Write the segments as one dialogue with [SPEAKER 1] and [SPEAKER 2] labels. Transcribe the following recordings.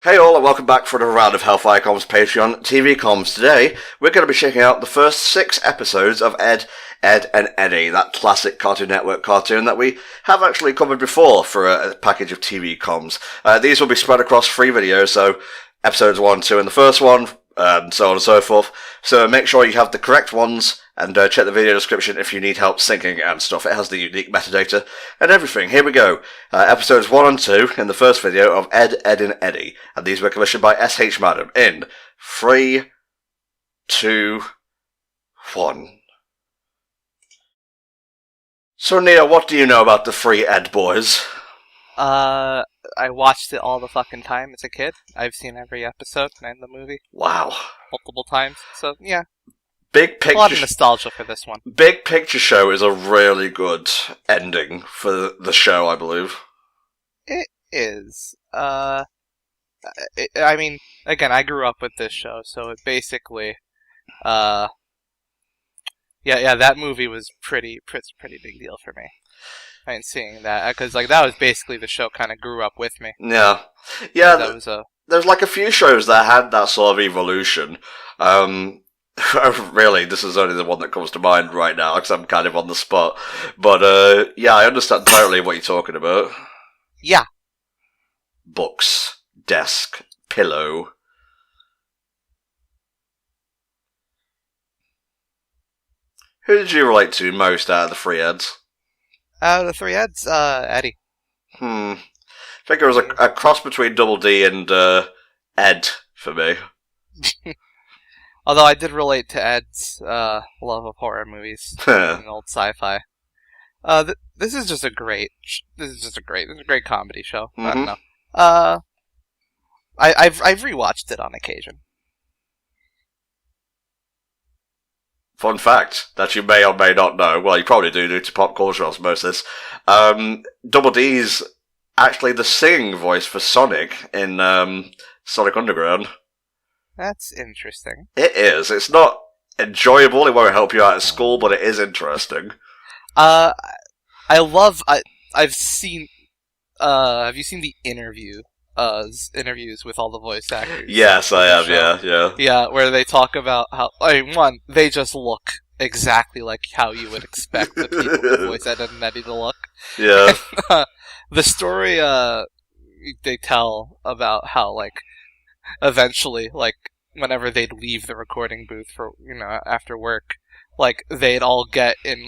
[SPEAKER 1] Hey all, and welcome back for another round of HellfireComms Patreon TV Comms. Today, we're going to be checking out the first 6 episodes of Edd, Eddy, that classic Cartoon Network cartoon that we have actually covered before for a package of TV Comms. These will be spread across 3 videos, so episodes 1, 2 in the first one, so on and so forth. So make sure you have the correct ones, and check the video description if you need help syncing and stuff. It has the unique metadata and everything. Here we go. Episodes 1 and 2 in the first video of Edd, Eddy. And these were commissioned by S.H. Madam in 3, 2, 1. So Nia, what do you know about the 3 Edd boys?
[SPEAKER 2] I watched it all the fucking time as a kid. I've seen every episode and the movie.
[SPEAKER 1] Wow.
[SPEAKER 2] Multiple times. So, yeah.
[SPEAKER 1] Big Picture.
[SPEAKER 2] A lot of nostalgia for this one.
[SPEAKER 1] Big Picture Show is a really good ending for the show, I believe.
[SPEAKER 2] It is. I mean, again, I grew up with this show, so it basically, yeah, that movie was pretty big deal for me. I mean, seeing that, because like that was basically the show kind of grew up with me.
[SPEAKER 1] Yeah. There's like a few shows that had that sort of evolution. Really, this is only the one that comes to mind right now, because I'm kind of on the spot. But, yeah, I understand totally what you're talking about.
[SPEAKER 2] Yeah.
[SPEAKER 1] Books, desk, pillow. Who did you relate to most out of the 3 Edds?
[SPEAKER 2] The 3 Edds, Eddie.
[SPEAKER 1] I think it was a cross between Double D and Edd for me.
[SPEAKER 2] Although I did relate to Ed's love of horror movies and old sci-fi. This is just a great comedy show. I don't know. I've rewatched it on occasion.
[SPEAKER 1] Fun fact that you may or may not know. Well, you probably do due to pop culture osmosis. Double D's actually the singing voice for Sonic in Sonic Underground.
[SPEAKER 2] That's interesting.
[SPEAKER 1] It is. It's not enjoyable. It won't help you out at school, but it is interesting.
[SPEAKER 2] I've seen. Have you seen the interviews with all the voice actors?
[SPEAKER 1] Yes, I have. Yeah.
[SPEAKER 2] Yeah, where they talk about how, I mean, one, they just look exactly like how you would expect the people who voice Edd and Eddy to look.
[SPEAKER 1] Yeah.
[SPEAKER 2] The story they tell about how, like, eventually, like, whenever they'd leave the recording booth for, after work, like, they'd all get in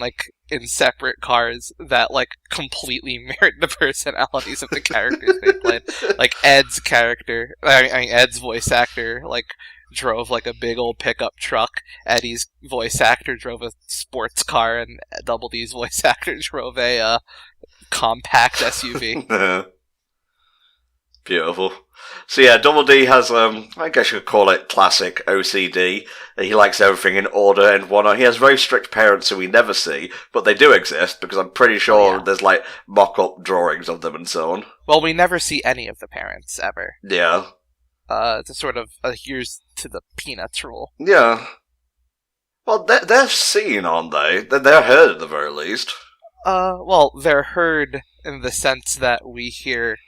[SPEAKER 2] separate cars that, like, completely mirrored the personalities of the characters they played. Like, Ed's character, Ed's voice actor, like, drove, like, a big old pickup truck. Eddy's voice actor drove a sports car, and Double D's voice actor drove a, compact SUV.
[SPEAKER 1] Beautiful. So yeah, Double D has, I guess you could call it classic OCD. He likes everything in order and whatnot. He has very strict parents who we never see, but they do exist, because I'm pretty sure there's, like, mock-up drawings of them and so on.
[SPEAKER 2] Well, we never see any of the parents, ever.
[SPEAKER 1] Yeah.
[SPEAKER 2] It's a sort of here's to the Peanuts rule.
[SPEAKER 1] Yeah. Well, they're seen, aren't they? They're heard, at the very least.
[SPEAKER 2] Well, they're heard in the sense that we hear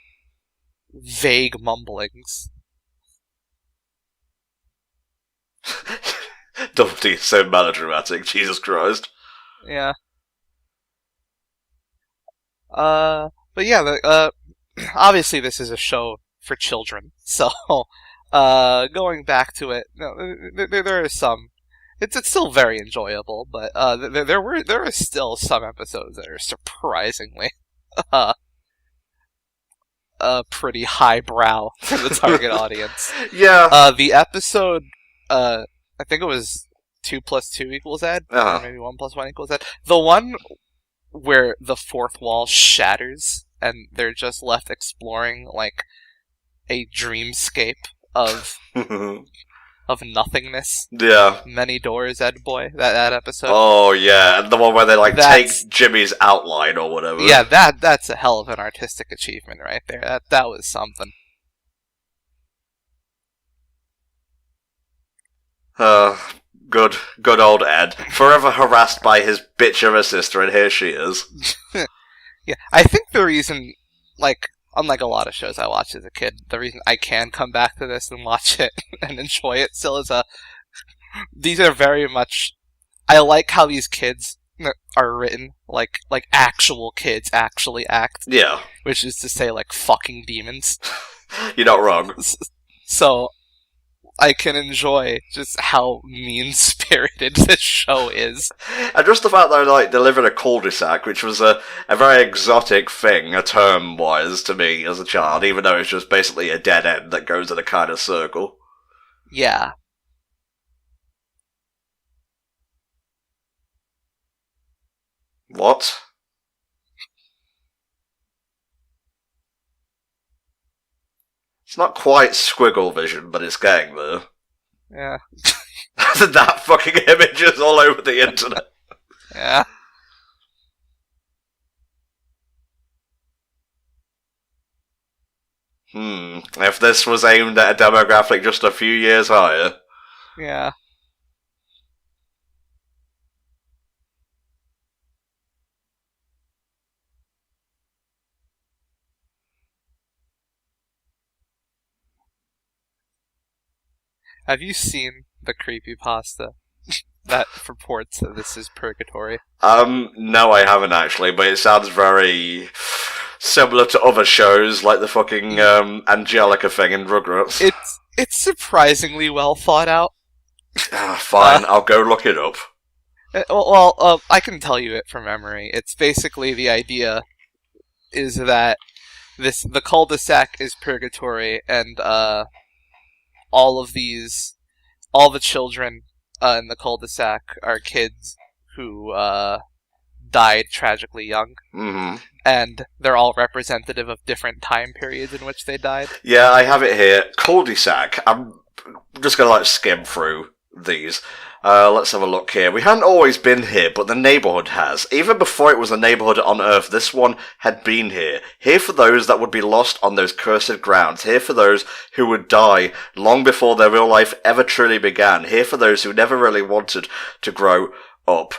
[SPEAKER 2] vague mumblings.
[SPEAKER 1] Double D is so melodramatic, Jesus Christ.
[SPEAKER 2] Yeah. But yeah, obviously this is a show for children, so, going back to it, no, there are some, it's still very enjoyable, but, there are still some episodes that are surprisingly, pretty highbrow for the target audience.
[SPEAKER 1] Yeah.
[SPEAKER 2] The episode, I think it was 2 + 2 = Edd, or maybe 1 + 1 = Edd. The one where the fourth wall shatters and they're just left exploring, like, a dreamscape of nothingness.
[SPEAKER 1] Yeah.
[SPEAKER 2] Many doors, Edd boy. That episode.
[SPEAKER 1] Oh yeah, and the one where they take Jimmy's outline or whatever.
[SPEAKER 2] Yeah, that's a hell of an artistic achievement right there. That was something.
[SPEAKER 1] Good old Edd, forever harassed by his bitch of a sister, and here she is.
[SPEAKER 2] Yeah, I think the reason, like, unlike a lot of shows I watched as a kid, the reason I can come back to this and watch it and enjoy it still is these are very much. I like how these kids are written like actual kids actually act.
[SPEAKER 1] Yeah.
[SPEAKER 2] Which is to say, like, fucking demons.
[SPEAKER 1] You're not wrong.
[SPEAKER 2] So, I can enjoy just how mean-spirited this show is.
[SPEAKER 1] And just the fact that I delivered a cul-de-sac, which was a very exotic thing, a term-wise, to me as a child, even though it's just basically a dead end that goes in a kind of circle.
[SPEAKER 2] Yeah.
[SPEAKER 1] What? It's not quite squiggle vision, but it's getting there.
[SPEAKER 2] Yeah.
[SPEAKER 1] That fucking image is all over the internet.
[SPEAKER 2] Yeah.
[SPEAKER 1] If this was aimed at a demographic just a few years higher.
[SPEAKER 2] Yeah. Have you seen the creepypasta that purports that this is purgatory?
[SPEAKER 1] No, I haven't actually, but it sounds very similar to other shows, like the fucking Angelica thing in Rugrats.
[SPEAKER 2] It's surprisingly well thought out.
[SPEAKER 1] Fine, I'll go look it up.
[SPEAKER 2] Well, I can tell you it from memory. It's basically the idea is that the cul-de-sac is purgatory, and all the children in the cul-de-sac are kids who died tragically young.
[SPEAKER 1] Mm-hmm.
[SPEAKER 2] And they're all representative of different time periods in which they died.
[SPEAKER 1] Yeah, I have it here. Cul-de-sac. I'm just gonna skim through these. Let's have a look here. We hadn't always been here, but the neighbourhood has. Even before it was a neighbourhood on Earth, this one had been here. Here for those that would be lost on those cursed grounds. Here for those who would die long before their real life ever truly began. Here for those who never really wanted to grow up.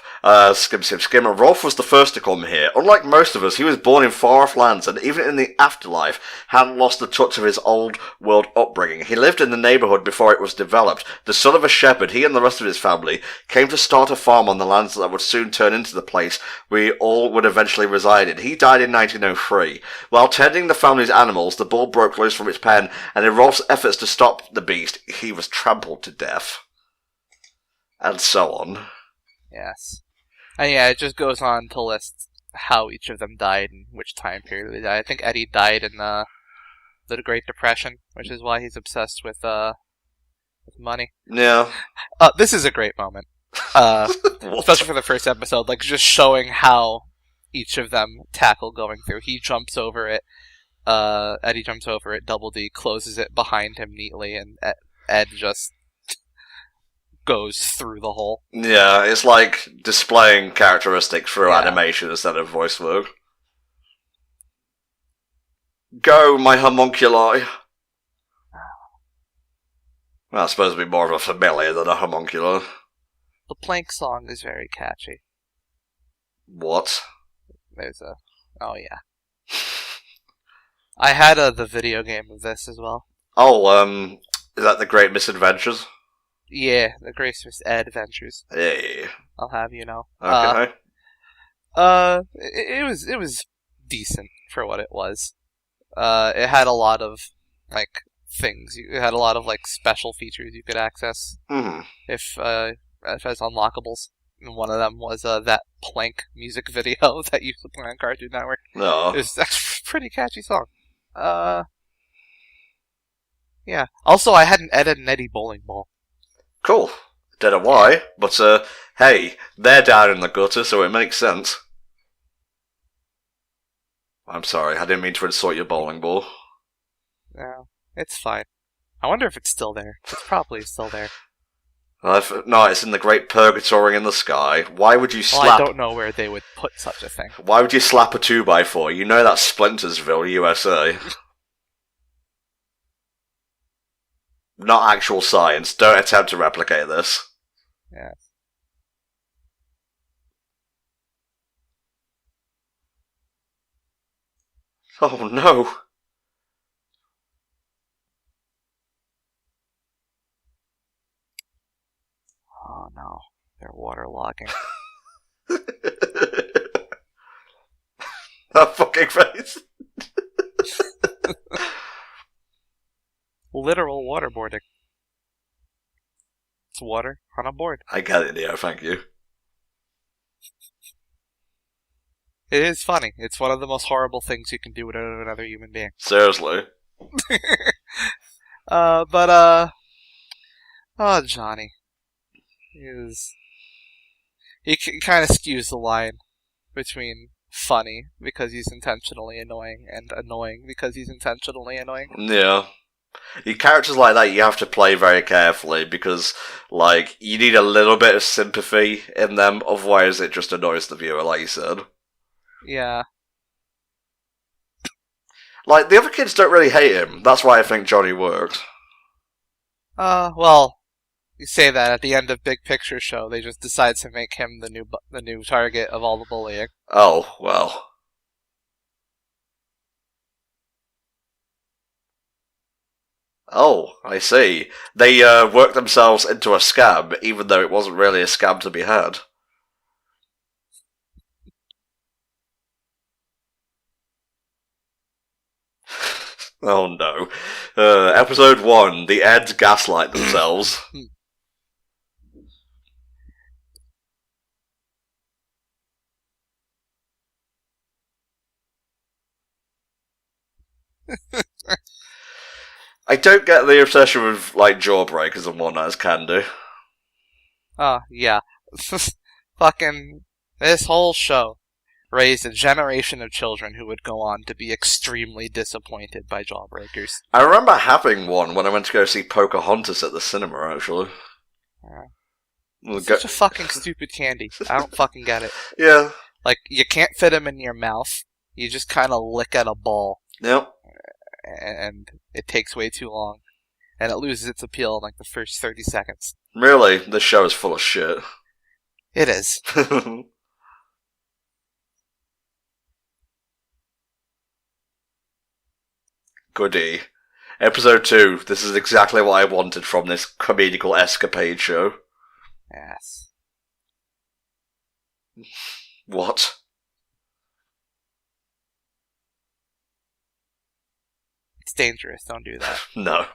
[SPEAKER 1] Skim. Rolf was the first to come here. Unlike most of us, he was born in far-off lands, and even in the afterlife, hadn't lost the touch of his old world upbringing. He lived in the neighbourhood before it was developed. The son of a shepherd, he and the rest of his family came to start a farm on the lands that would soon turn into the place we all would eventually reside in. He died in 1903. While tending the family's animals, the bull broke loose from its pen, and in Rolf's efforts to stop the beast, he was trampled to death. And so on.
[SPEAKER 2] Yes. And yeah, it just goes on to list how each of them died and which time period they died. I think Eddie died in the Great Depression, which is why he's obsessed with money.
[SPEAKER 1] Yeah.
[SPEAKER 2] This is a great moment. Especially for the first episode, just showing how each of them tackle going through. He jumps over it, Eddie jumps over it, Double D closes it behind him neatly, and Ed just goes through the hole.
[SPEAKER 1] Yeah, it's like displaying characteristics through animation instead of voice work. Go, my homunculi. Well, I suppose it'd be more of a familiar than a homuncular.
[SPEAKER 2] The Plank song is very catchy.
[SPEAKER 1] What?
[SPEAKER 2] There's a... Oh, yeah. I had the video game of this as well.
[SPEAKER 1] Oh, is that The Great Misadventures?
[SPEAKER 2] Yeah, The Great Edd Adventures.
[SPEAKER 1] Hey.
[SPEAKER 2] I'll have you know.
[SPEAKER 1] Okay.
[SPEAKER 2] It was decent for what it was. It had a lot of, things. It had a lot of, special features you could access.
[SPEAKER 1] Mm-hmm.
[SPEAKER 2] If as unlockables. And one of them was that Plank music video that used to play on Cartoon Network.
[SPEAKER 1] No.
[SPEAKER 2] It's actually a pretty catchy song. Yeah. Also, I had an Edd and Eddy bowling ball.
[SPEAKER 1] Cool. Don't know why, but hey, they're down in the gutter, so it makes sense. I'm sorry, I didn't mean to insult your bowling ball.
[SPEAKER 2] No, it's fine. I wonder if it's still there. It's probably still there.
[SPEAKER 1] No, it's in the Great Purgatory in the sky. Why would you slap...
[SPEAKER 2] Well, I don't know where they would put such a thing.
[SPEAKER 1] Why would you slap a 2x4? You know that's Splintersville, USA. Not actual science. Don't attempt to replicate this.
[SPEAKER 2] Yeah.
[SPEAKER 1] Oh no.
[SPEAKER 2] They're waterlogging.
[SPEAKER 1] That fucking face.
[SPEAKER 2] Literal waterboarding. It's water on a board.
[SPEAKER 1] I get it, Neo, thank you.
[SPEAKER 2] It is funny. It's one of the most horrible things you can do with another human being.
[SPEAKER 1] Seriously.
[SPEAKER 2] Oh, Johnny. He kind of skews the line between funny because he's intentionally annoying and annoying because he's intentionally annoying.
[SPEAKER 1] Yeah. Your characters like that you have to play very carefully because, like, you need a little bit of sympathy in them, otherwise it just annoys the viewer, like you said.
[SPEAKER 2] Yeah.
[SPEAKER 1] Like, the other kids don't really hate him. That's why I think Johnny works.
[SPEAKER 2] Well, you say that at the end of Big Picture Show, they just decide to make him the new target of all the bullying.
[SPEAKER 1] Oh, well. Oh, I see. They worked themselves into a scam, even though it wasn't really a scam to be had. Oh no. Episode 1, the Eds gaslight themselves. I don't get the obsession with, like, jawbreakers and whatnot as can do.
[SPEAKER 2] Oh, yeah. Fucking, this whole show raised a generation of children who would go on to be extremely disappointed by Jawbreakers.
[SPEAKER 1] I remember having one when I went to go see Pocahontas at the cinema, actually.
[SPEAKER 2] It's such a fucking stupid candy. I don't fucking get it.
[SPEAKER 1] Yeah.
[SPEAKER 2] Like, you can't fit them in your mouth. You just kind of lick at a ball.
[SPEAKER 1] Yep.
[SPEAKER 2] And it takes way too long. And it loses its appeal in like the first 30 seconds.
[SPEAKER 1] Really, this show is full of shit.
[SPEAKER 2] It is.
[SPEAKER 1] Goody. Episode 2. This is exactly what I wanted from this comedical escapade show.
[SPEAKER 2] Yes.
[SPEAKER 1] What?
[SPEAKER 2] It's dangerous. Don't do that.
[SPEAKER 1] No.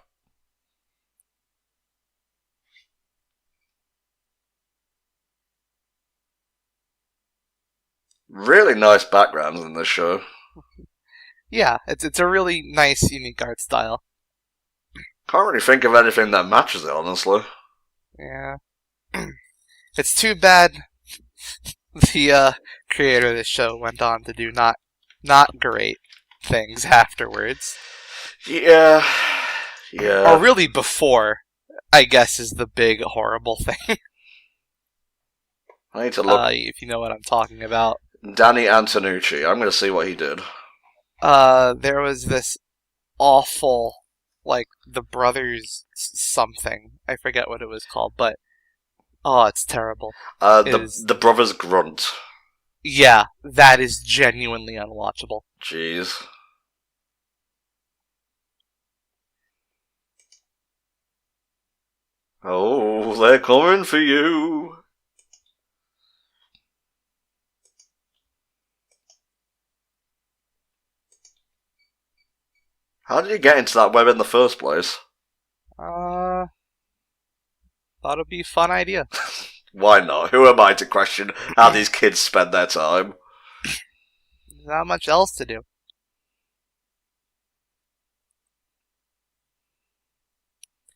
[SPEAKER 1] Really nice backgrounds in this show.
[SPEAKER 2] Yeah, it's a really nice, unique art style.
[SPEAKER 1] Can't really think of anything that matches it, honestly.
[SPEAKER 2] Yeah. It's too bad the creator of this show went on to do not great things afterwards.
[SPEAKER 1] Yeah. Yeah.
[SPEAKER 2] Or really before, I guess, is the big horrible thing.
[SPEAKER 1] I need to look.
[SPEAKER 2] If you know what I'm talking about.
[SPEAKER 1] Danny Antonucci. I'm going to see what he did.
[SPEAKER 2] There was this awful, like, the Brothers something. I forget what it was called, but oh, it's terrible.
[SPEAKER 1] The Brothers Grunt.
[SPEAKER 2] Yeah, that is genuinely unwatchable.
[SPEAKER 1] Jeez. Oh, they're coming for you. How did you get into that web in the first place?
[SPEAKER 2] Thought it'd be a fun idea.
[SPEAKER 1] Why not? Who am I to question how these kids spend their time?
[SPEAKER 2] There's not much else to do.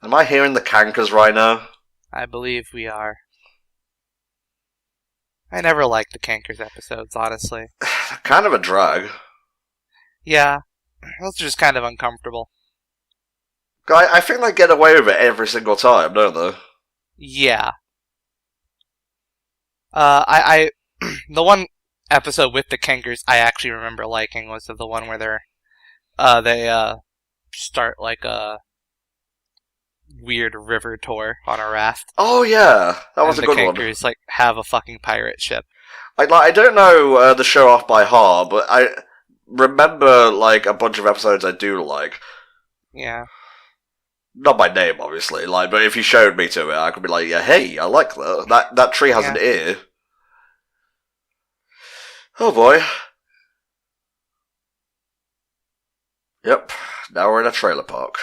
[SPEAKER 1] Am I hearing the cankers right now?
[SPEAKER 2] I believe we are. I never liked the Cankers episodes, honestly.
[SPEAKER 1] Kind of a drag.
[SPEAKER 2] Yeah, those are just kind of uncomfortable.
[SPEAKER 1] I think they get away with it every single time, don't they?
[SPEAKER 2] Yeah. I the one episode with the Cankers I actually remember liking was the one where they start like a weird river tour on a raft.
[SPEAKER 1] Oh yeah, that was a good one.
[SPEAKER 2] And the Cankers like have a fucking pirate ship.
[SPEAKER 1] I don't know the show off by heart, but I remember like a bunch of episodes I do like.
[SPEAKER 2] Yeah.
[SPEAKER 1] Not by name, obviously, like, but if you showed me to it, I could be like, yeah, hey, I like that. That tree has an ear. Oh boy. Yep, now we're in a trailer park.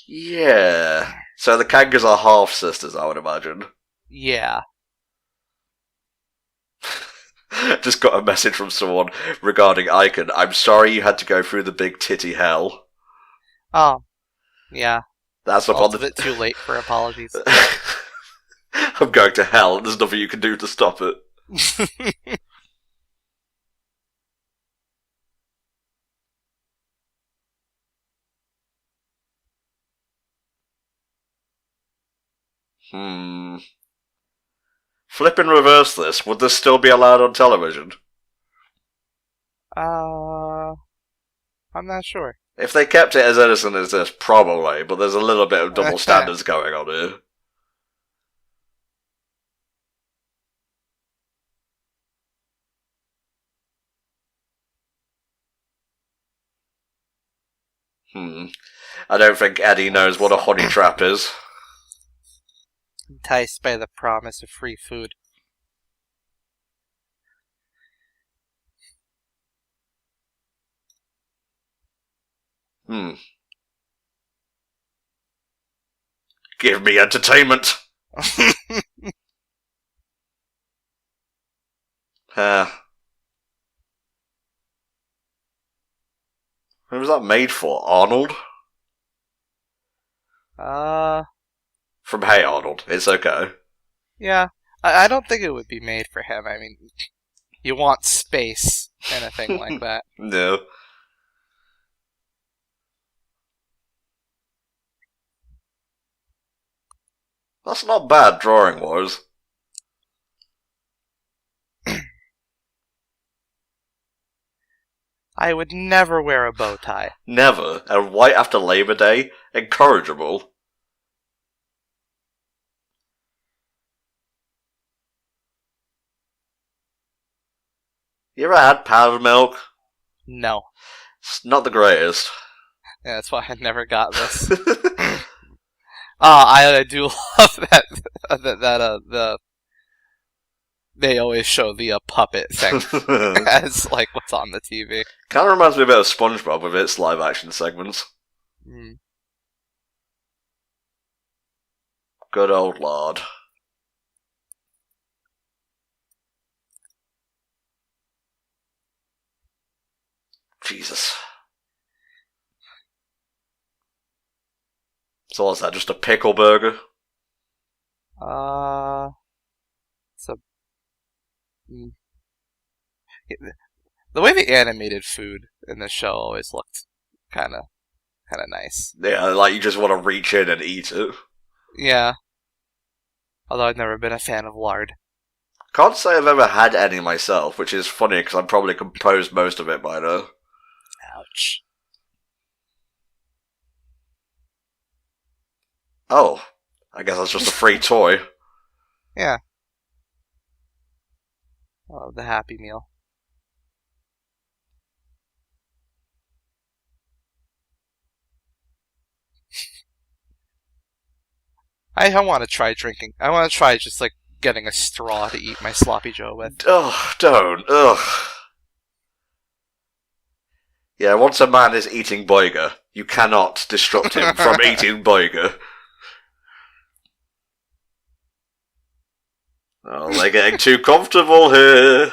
[SPEAKER 1] Yeah. So the Kangas are half sisters, I would imagine.
[SPEAKER 2] Yeah.
[SPEAKER 1] Just got a message from someone regarding Icon. I'm sorry you had to go through the big titty hell.
[SPEAKER 2] Oh, yeah.
[SPEAKER 1] That's up
[SPEAKER 2] Well,
[SPEAKER 1] on
[SPEAKER 2] it's a bit too late for apologies.
[SPEAKER 1] I'm going to hell. There's nothing you can do to stop it. Flip and reverse this. Would this still be allowed on television?
[SPEAKER 2] I'm not sure.
[SPEAKER 1] If they kept it as innocent as this, probably, but there's a little bit of double standards going on here. I don't think Eddie knows what a honey trap is.
[SPEAKER 2] Enticed by the promise of free food.
[SPEAKER 1] Give me entertainment. Who was that made for? Arnold? From Hey Arnold. It's okay.
[SPEAKER 2] Yeah. I don't think it would be made for him. I mean, you want space in a thing like that.
[SPEAKER 1] No. That's not bad drawing-wise.
[SPEAKER 2] I would never wear a bow tie.
[SPEAKER 1] Never. And right after Labor Day, incorrigible. You ever had powdered milk?
[SPEAKER 2] No.
[SPEAKER 1] It's not the greatest.
[SPEAKER 2] Yeah, that's why I never got this. I do love that they always show the puppet thing as like what's on the TV.
[SPEAKER 1] Kind of reminds me a bit of SpongeBob with its live action segments. Good old lord. Jesus. So what's that, just a pickle burger?
[SPEAKER 2] It's a... The way they animated food in the show always looked kind of nice.
[SPEAKER 1] Yeah, like you just want to reach in and eat it.
[SPEAKER 2] Yeah. Although I've never been a fan of lard.
[SPEAKER 1] Can't say I've ever had any myself, which is funny because I've probably composed most of it by now.
[SPEAKER 2] Ouch.
[SPEAKER 1] Oh, I guess that's just a free toy.
[SPEAKER 2] Yeah. Oh, the Happy Meal. I want to try drinking. I want to try just like getting a straw to eat my sloppy joe with.
[SPEAKER 1] Ugh, don't. Ugh. Yeah, once a man is eating boiga, you cannot disrupt him from eating boiga. Oh, they're getting too comfortable here.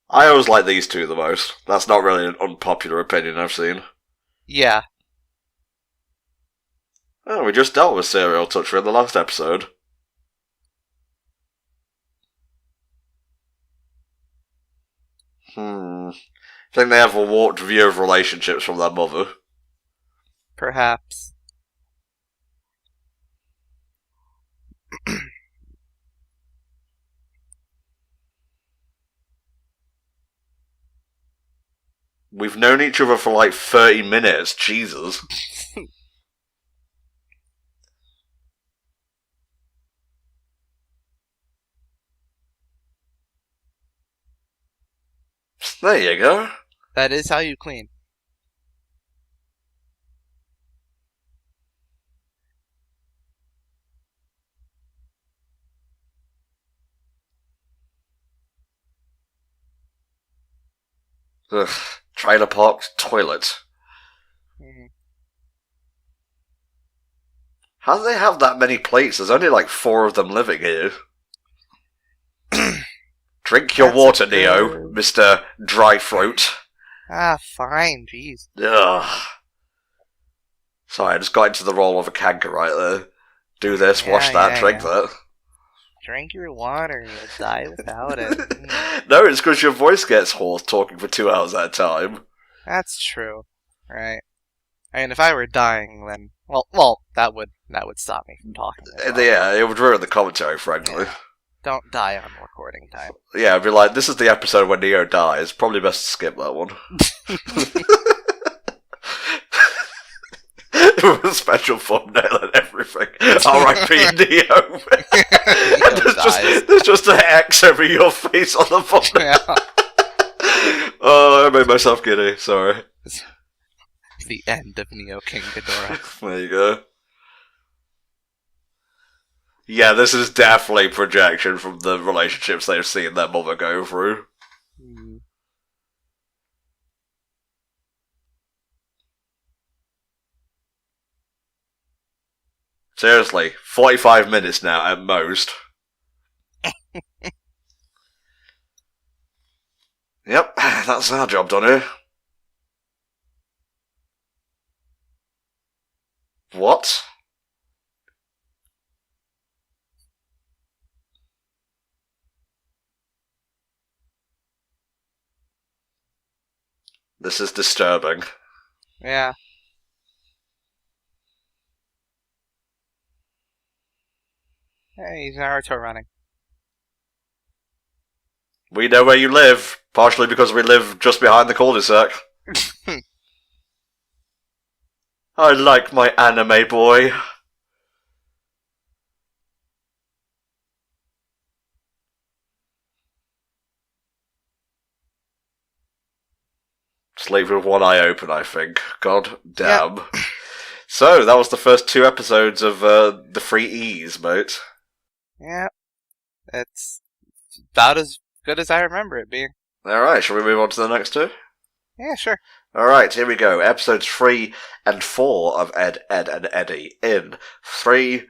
[SPEAKER 1] I always like these two the most. That's not really an unpopular opinion I've seen.
[SPEAKER 2] Yeah.
[SPEAKER 1] Oh, we just dealt with Serial Toucher in the last episode. I think they have a warped view of relationships from their mother.
[SPEAKER 2] Perhaps.
[SPEAKER 1] We've known each other for like 30 minutes. Jesus. There you go.
[SPEAKER 2] That is how you clean.
[SPEAKER 1] Ugh. Trailer park toilet. How do they have that many plates? There's only like 4 of them living here. Drink your water, Neo, Mr. Drythroat.
[SPEAKER 2] Ah, fine, jeez.
[SPEAKER 1] Ugh. Sorry, I just got into the role of a canker right there. Do this, wash that, drink that.
[SPEAKER 2] Drink your water, you'll die without it.
[SPEAKER 1] No, it's because your voice gets hoarse talking for 2 hours at a time.
[SPEAKER 2] That's true, right? I mean, if I were dying, then well, that would stop me from talking.
[SPEAKER 1] Yeah, it would ruin the commentary, frankly.
[SPEAKER 2] Yeah. Don't die on recording time.
[SPEAKER 1] Yeah, I'd be like, this is the episode when Neo dies. Probably best to skip that one. With a special thumbnail and everything. R.I.P. Neo. There's just an X over your face on the thumbnail. Yeah. Oh, I made myself giddy. Sorry.
[SPEAKER 2] The end of Neo King Ghidorah.
[SPEAKER 1] There you go. Yeah, this is definitely projection from the relationships they've seen their mother go through. Seriously, 45 minutes now at most. Yep, that's our job done here. What? This is disturbing.
[SPEAKER 2] Yeah. Hey, he's Naruto running.
[SPEAKER 1] We know where you live, partially because we live just behind the cul-de-sac. I like my anime boy. Sleep with one eye open, I think. God damn. Yep. So, that was the first 2 episodes of the 3 E's, mate.
[SPEAKER 2] Yeah. It's about as good as I remember it being.
[SPEAKER 1] Alright, shall we move on to the next 2?
[SPEAKER 2] Yeah, sure.
[SPEAKER 1] Alright, here we go. Episodes 3 and 4 of Edd, Edd and Eddy in 3,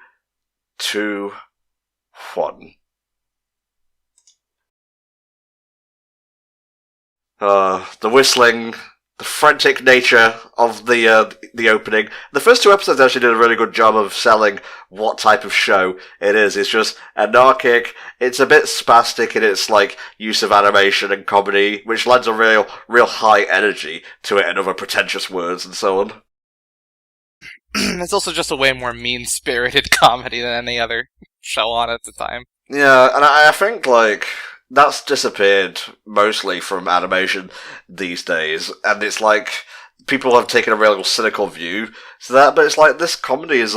[SPEAKER 1] 2, 1. The whistling, the frantic nature of the opening. The first 2 episodes actually did a really good job of selling what type of show it is. It's just anarchic. It's a bit spastic in its like use of animation and comedy, which lends a real high energy to it and other pretentious words and so on.
[SPEAKER 2] It's also just a way more mean-spirited comedy than any other show on at the time.
[SPEAKER 1] Yeah, and I think like that's disappeared mostly from animation these days, and it's like people have taken a real cynical view to that, but it's like this comedy is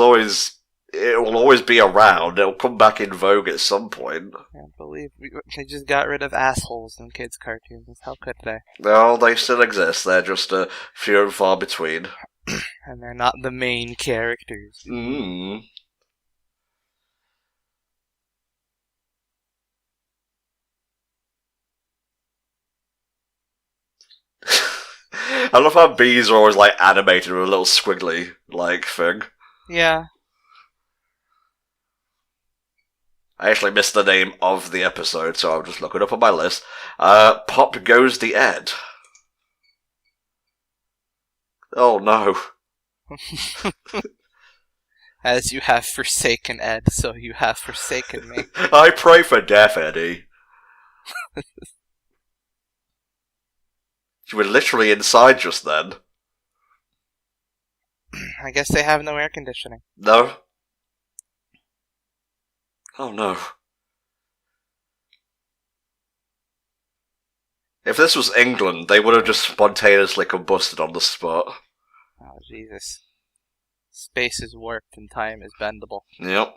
[SPEAKER 1] it will always be around, it'll come back in vogue at some point.
[SPEAKER 2] I can't believe they just got rid of assholes in kids' cartoons. How could they?
[SPEAKER 1] No, they still exist, they're just few and far between.
[SPEAKER 2] And they're not the main characters.
[SPEAKER 1] I love how bees are always like animated with a little squiggly like thing.
[SPEAKER 2] Yeah.
[SPEAKER 1] I actually missed the name of the episode, so I'll just look it up on my list. Pop Goes the Edd. Oh no.
[SPEAKER 2] As you have forsaken Ed, so you have forsaken me.
[SPEAKER 1] I pray for death, Eddie. You were literally inside just then.
[SPEAKER 2] I guess they have no air conditioning.
[SPEAKER 1] No? Oh no. If this was England, they would have just spontaneously combusted on the spot.
[SPEAKER 2] Oh, Jesus. Space is warped and time is bendable.
[SPEAKER 1] Yep.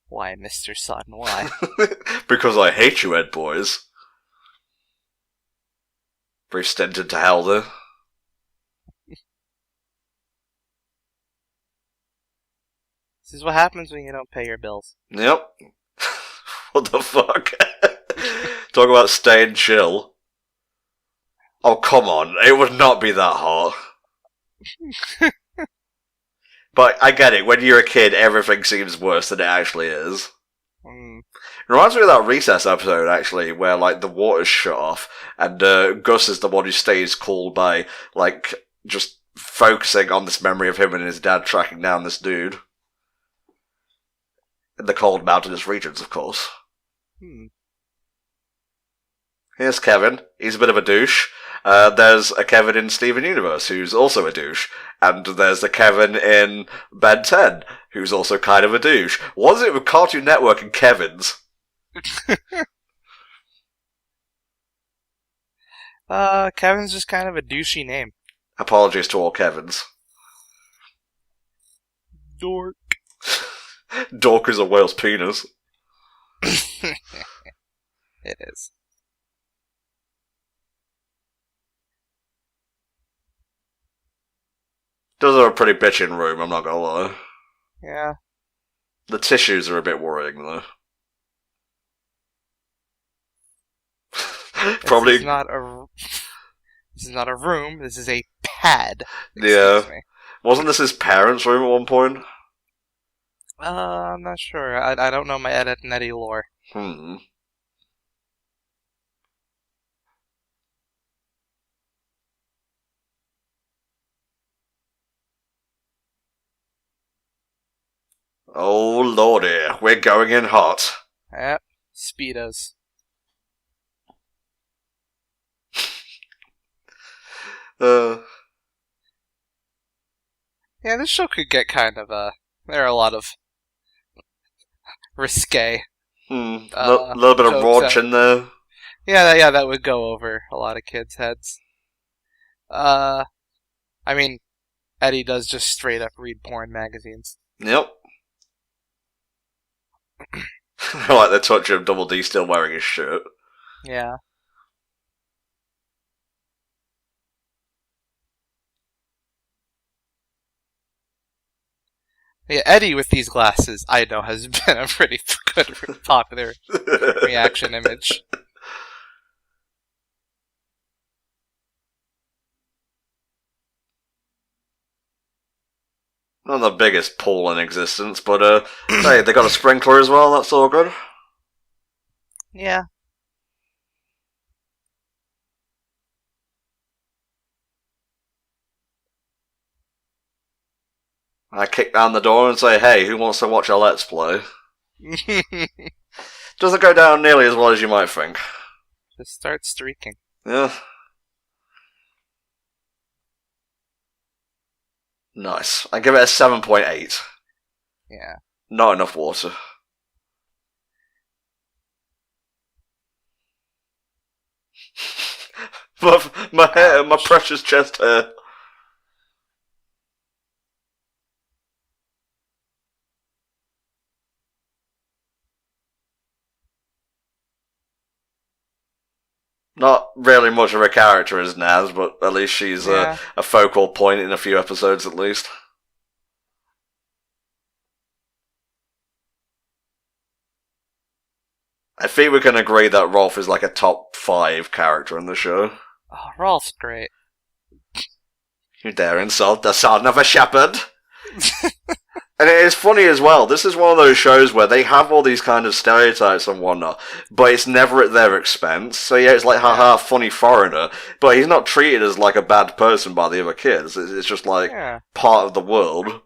[SPEAKER 2] Why, Mr. Sun, why?
[SPEAKER 1] Because I hate you, Ed boys. Brief stint into hell, though.
[SPEAKER 2] This is what happens when you don't pay your bills.
[SPEAKER 1] Yep. What the fuck? Talk about staying chill. Oh, come on. It would not be that hot. But I get it. When you're a kid, everything seems worse than it actually is.
[SPEAKER 2] Mm.
[SPEAKER 1] It reminds me of that Recess episode, actually, where, like, the water's shut off, and Gus is the one who stays cool by, like, just focusing on this memory of him and his dad tracking down this dude. In the cold mountainous regions, of course. Here's Kevin. He's a bit of a douche. There's a Kevin in Steven Universe, who's also a douche. And there's the Kevin in Ben 10, who's also kind of a douche. What is it with Cartoon Network and Kevins?
[SPEAKER 2] Kevin's just kind of a douchey name.
[SPEAKER 1] Apologies to all Kevins.
[SPEAKER 2] Dork.
[SPEAKER 1] Dork is a whale's penis.
[SPEAKER 2] It is.
[SPEAKER 1] Does have a pretty bitchin' room, I'm not gonna lie.
[SPEAKER 2] Yeah.
[SPEAKER 1] The tissues are a bit worrying, though. Probably.
[SPEAKER 2] This is not a room. This is a pad.
[SPEAKER 1] Yeah. Wasn't this his parents' room at one point?
[SPEAKER 2] I'm not sure. I don't know my Edd Eddy lore.
[SPEAKER 1] Oh lordy, we're going in hot.
[SPEAKER 2] Yep. Speedos. Yeah, this show could get kind of, there are a lot of risque.
[SPEAKER 1] A little bit of raunch in there.
[SPEAKER 2] Yeah, that would go over a lot of kids' heads. I mean, Eddie does just straight up read porn magazines.
[SPEAKER 1] Yep. I like the touch of Double D still wearing his shirt.
[SPEAKER 2] Yeah. Yeah, Eddie with these glasses, I know, has been a pretty good, popular reaction image.
[SPEAKER 1] Not the biggest pool in existence, but hey, they got a sprinkler as well, that's all good.
[SPEAKER 2] Yeah.
[SPEAKER 1] I kick down the door and say, hey, who wants to watch a Let's Play? Doesn't go down nearly as well as you might think.
[SPEAKER 2] Just start streaking.
[SPEAKER 1] Yeah. Nice. I give it a 7.8.
[SPEAKER 2] Yeah.
[SPEAKER 1] Not enough water. my hair, my precious chest hair. Not really much of a character as Naz, but at least she's a focal point in a few episodes at least. I think we can agree that Rolf is like a top 5 character in the show.
[SPEAKER 2] Oh, Rolf's great.
[SPEAKER 1] You dare insult the son of a shepherd? And it is funny as well. This is one of those shows where they have all these kind of stereotypes and whatnot, but it's never at their expense. So yeah, it's like, haha, funny foreigner, but he's not treated as like a bad person by the other kids. It's just like part of the world.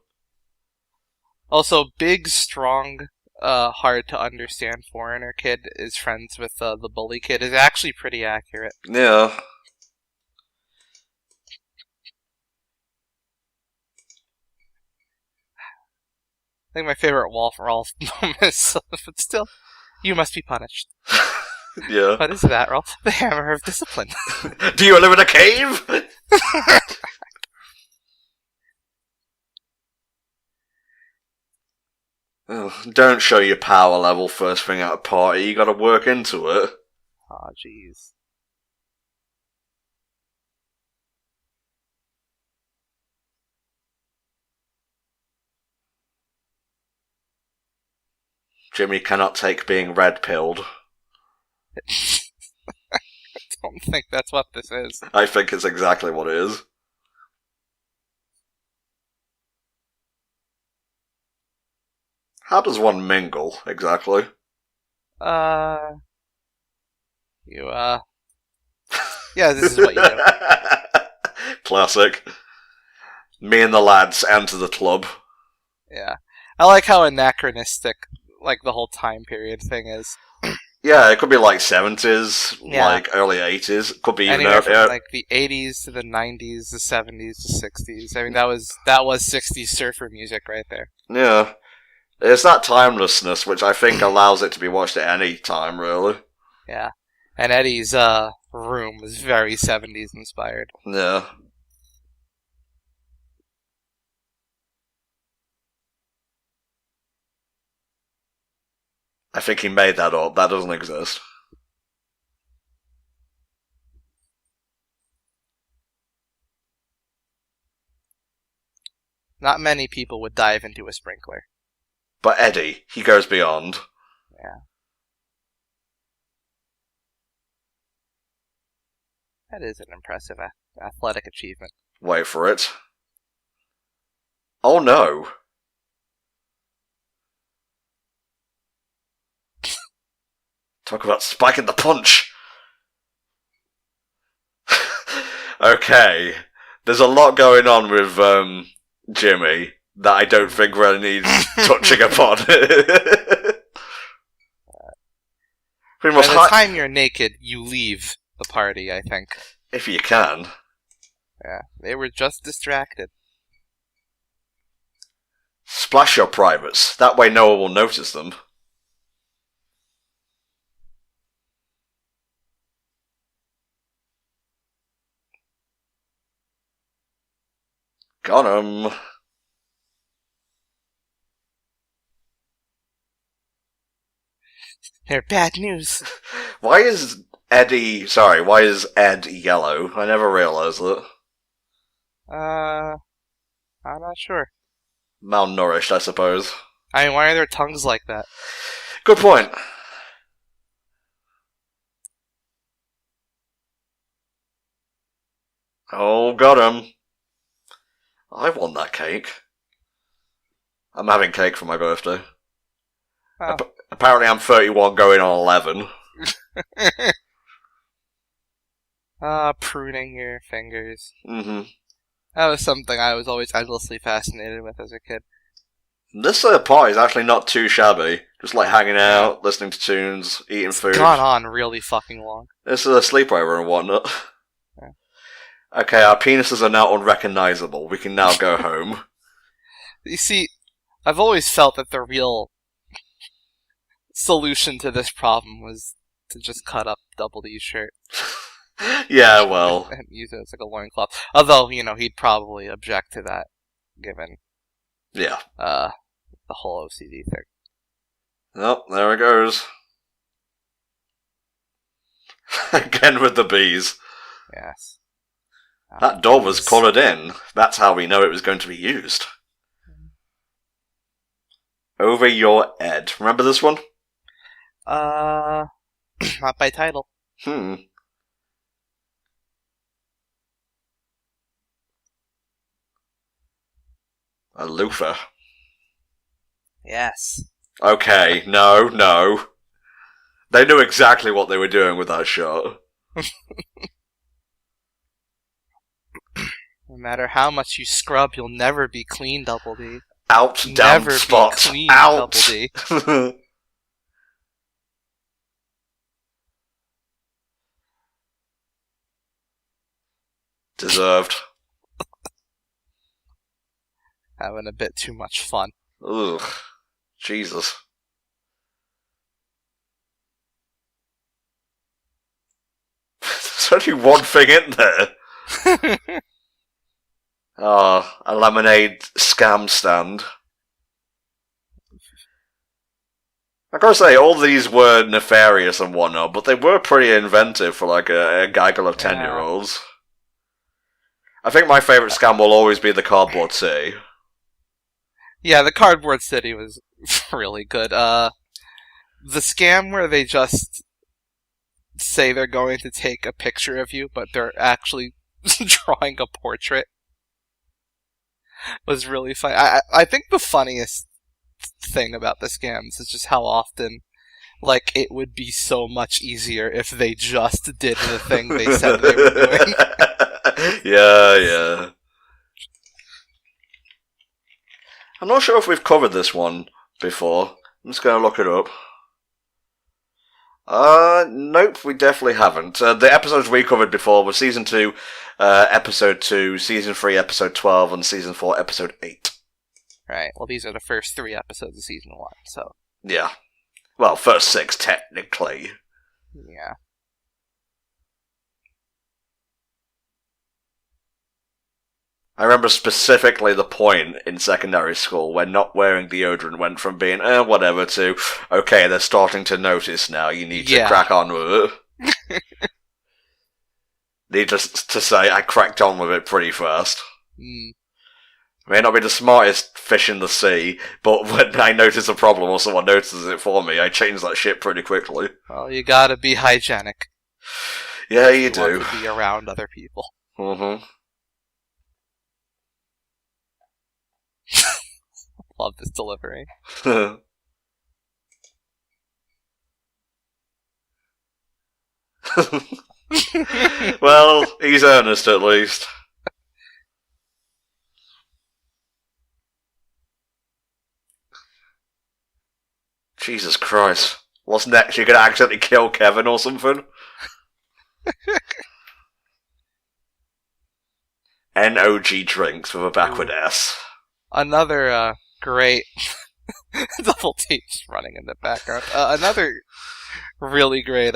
[SPEAKER 2] Also, big, strong, hard to understand foreigner kid is friends with the bully kid is actually pretty accurate.
[SPEAKER 1] Yeah.
[SPEAKER 2] I think my favorite Rolf moment is, but still, you must be punished.
[SPEAKER 1] Yeah.
[SPEAKER 2] What is that, Roll? The Hammer of Discipline.
[SPEAKER 1] Do you live in a cave? Oh, don't show your power level first thing at a party. You gotta work into it.
[SPEAKER 2] Aw, jeez.
[SPEAKER 1] Jimmy cannot take being red-pilled.
[SPEAKER 2] I don't think that's what this is.
[SPEAKER 1] I think it's exactly what it is. How does one mingle, exactly?
[SPEAKER 2] Yeah, this is what you do.
[SPEAKER 1] Classic. Me and the lads enter the club.
[SPEAKER 2] Yeah. I like how anachronistic, like, the whole time period thing is.
[SPEAKER 1] Yeah, it could be like 70s,
[SPEAKER 2] Yeah.
[SPEAKER 1] like early 80s. It could be even
[SPEAKER 2] Anywhere from,
[SPEAKER 1] earlier.
[SPEAKER 2] like, the 80s to the 90s, the 70s to 60s. I mean, that was 60s surfer music right there.
[SPEAKER 1] Yeah. It's that timelessness which I think allows it to be watched at any time, really.
[SPEAKER 2] Yeah. And Eddie's, room was very 70s inspired.
[SPEAKER 1] Yeah. I think he made that up. That doesn't exist.
[SPEAKER 2] Not many people would dive into a sprinkler.
[SPEAKER 1] But Eddie, he goes beyond.
[SPEAKER 2] Yeah. That is an impressive athletic achievement.
[SPEAKER 1] Wait for it. Oh no. Talk about spiking the punch. Okay. There's a lot going on with Jimmy that I don't think really needs touching upon.
[SPEAKER 2] By the time you're naked, you leave the party, I think.
[SPEAKER 1] If you can.
[SPEAKER 2] Yeah, they were just distracted.
[SPEAKER 1] Splash your privates. That way no one will notice them. Got him.
[SPEAKER 2] They're bad news.
[SPEAKER 1] Why is Edd yellow? I never realised that.
[SPEAKER 2] I'm not sure.
[SPEAKER 1] Malnourished, I suppose.
[SPEAKER 2] I mean, why are their tongues like that?
[SPEAKER 1] Good point. Oh, got him. I want that cake. I'm having cake for my birthday.
[SPEAKER 2] Oh.
[SPEAKER 1] Apparently I'm 31 going on 11.
[SPEAKER 2] Pruning your fingers.
[SPEAKER 1] Mm-hmm.
[SPEAKER 2] That was something I was always endlessly fascinated with as a kid.
[SPEAKER 1] This party is actually not too shabby. Just like hanging out, listening to tunes, eating food.
[SPEAKER 2] It's gone on really fucking long.
[SPEAKER 1] This is a sleepover and whatnot.
[SPEAKER 2] Yeah.
[SPEAKER 1] Okay, our penises are now unrecognizable. We can now go home.
[SPEAKER 2] You see, I've always felt that the real solution to this problem was to just cut up Double D's shirt.
[SPEAKER 1] Yeah, well.
[SPEAKER 2] And use it as like a loincloth. Although, he'd probably object to that, given
[SPEAKER 1] Yeah.
[SPEAKER 2] the whole OCD thing.
[SPEAKER 1] Oh, there it goes. Again with the bees.
[SPEAKER 2] Yes.
[SPEAKER 1] That door was coloured in. That's how we know it was going to be used. Over your head. Remember this one?
[SPEAKER 2] Not by title.
[SPEAKER 1] A loofah.
[SPEAKER 2] Yes.
[SPEAKER 1] Okay, no. They knew exactly what they were doing with that shot.
[SPEAKER 2] No matter how much you scrub, you'll never be clean, Double D.
[SPEAKER 1] Out, down,
[SPEAKER 2] Never
[SPEAKER 1] spot.
[SPEAKER 2] be clean,
[SPEAKER 1] Out.
[SPEAKER 2] Double D.
[SPEAKER 1] Deserved.
[SPEAKER 2] Having a bit too much fun.
[SPEAKER 1] Ugh. Jesus. only one thing in there. Oh, a lemonade scam stand. I gotta say, all these were nefarious and whatnot, but they were pretty inventive for like a gaggle of 10-year-olds. I think my favourite scam will always be the Cardboard City.
[SPEAKER 2] Yeah, the Cardboard City was really good. The scam where they just say they're going to take a picture of you, but they're actually drawing a portrait was really funny. I think the funniest thing about the scams is just how often, like, it would be so much easier if they just did the thing they said they were doing.
[SPEAKER 1] Yeah. I'm not sure if we've covered this one before. I'm just going to look it up. Nope, we definitely haven't. The episodes we covered before were Season 2, Episode 2, Season 3, Episode 12, and Season 4, Episode 8.
[SPEAKER 2] Right, well, these are the first 3 episodes of Season 1, so...
[SPEAKER 1] Yeah. Well, first 6, technically.
[SPEAKER 2] Yeah.
[SPEAKER 1] I remember specifically the point in secondary school when not wearing deodorant went from being, whatever, to, okay, they're starting to notice now, you need to crack on with it. Needless to say, I cracked on with it pretty fast. May not be the smartest fish in the sea, but when I notice a problem or someone notices it for me, I change that shit pretty quickly.
[SPEAKER 2] Well, you gotta be hygienic.
[SPEAKER 1] Yeah, you do.
[SPEAKER 2] Want to be around other people. Love this delivery.
[SPEAKER 1] Well, he's earnest at least. Jesus Christ. What's next? You're gonna accidentally kill Kevin or something? NOG drinks with a backward S.
[SPEAKER 2] Another great double T's running in the background. Another really great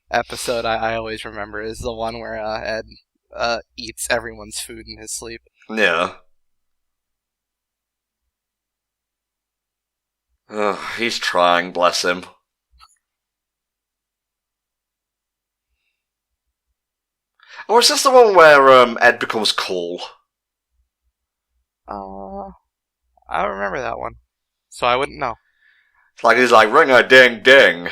[SPEAKER 2] episode I always remember is the one where Ed eats everyone's food in his sleep.
[SPEAKER 1] Yeah. He's trying, bless him. Or is this the one where Ed becomes cool?
[SPEAKER 2] I don't remember that one, so I wouldn't know.
[SPEAKER 1] Like he's like, ring-a-ding-ding.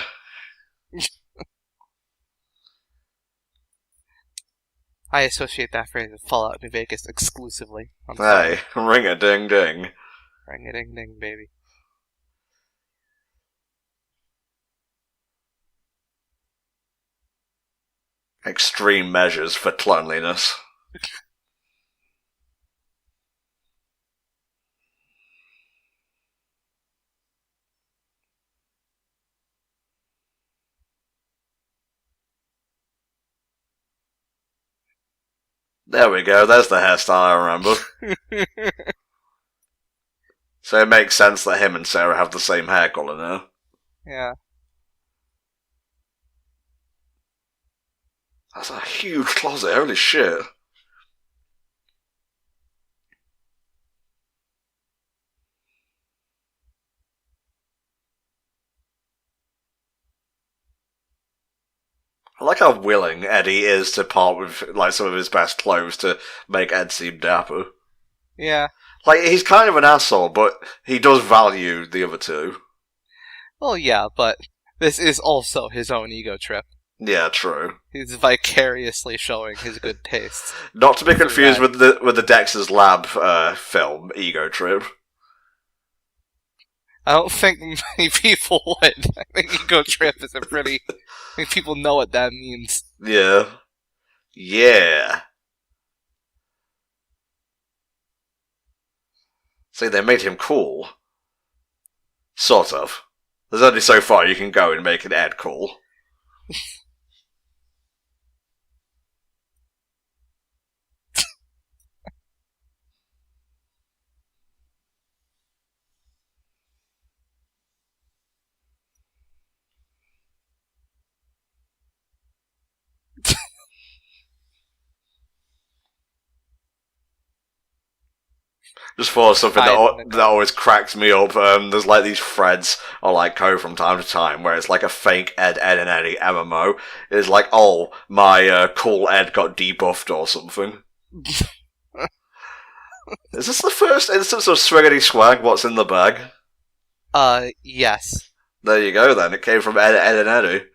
[SPEAKER 2] I associate that phrase with Fallout New Vegas exclusively.
[SPEAKER 1] Hey, ring-a-ding-ding.
[SPEAKER 2] Ring-a-ding-ding, baby.
[SPEAKER 1] Extreme measures for cleanliness. There we go, there's the hairstyle I remember. So it makes sense that him and Sarah have the same hair colour now.
[SPEAKER 2] Yeah.
[SPEAKER 1] That's a huge closet, holy shit. I like how willing Eddie is to part with like some of his best clothes to make Ed seem dapper.
[SPEAKER 2] Yeah.
[SPEAKER 1] Like, he's kind of an asshole, but he does value the other two.
[SPEAKER 2] Well, yeah, but this is also his own ego trip.
[SPEAKER 1] Yeah, true.
[SPEAKER 2] He's vicariously showing his good taste.
[SPEAKER 1] Not to be confused with the Dexter's Lab film, Ego Trip.
[SPEAKER 2] I don't think many people would. I think ego trip is a pretty... I think people know what that means.
[SPEAKER 1] Yeah. Yeah. See, they made him cool. Sort of. There's only so far you can go in making Ed cool. Just for something
[SPEAKER 2] Hide in
[SPEAKER 1] that always cracks me up. There's like these threads or like code from time to time where it's like a fake Edd Eddy MMO. It's like, oh, my cool Ed got debuffed or something. Is this the first instance of Swiggity Swag? What's in the bag?
[SPEAKER 2] Yes.
[SPEAKER 1] There you go. Then it came from Edd Eddy.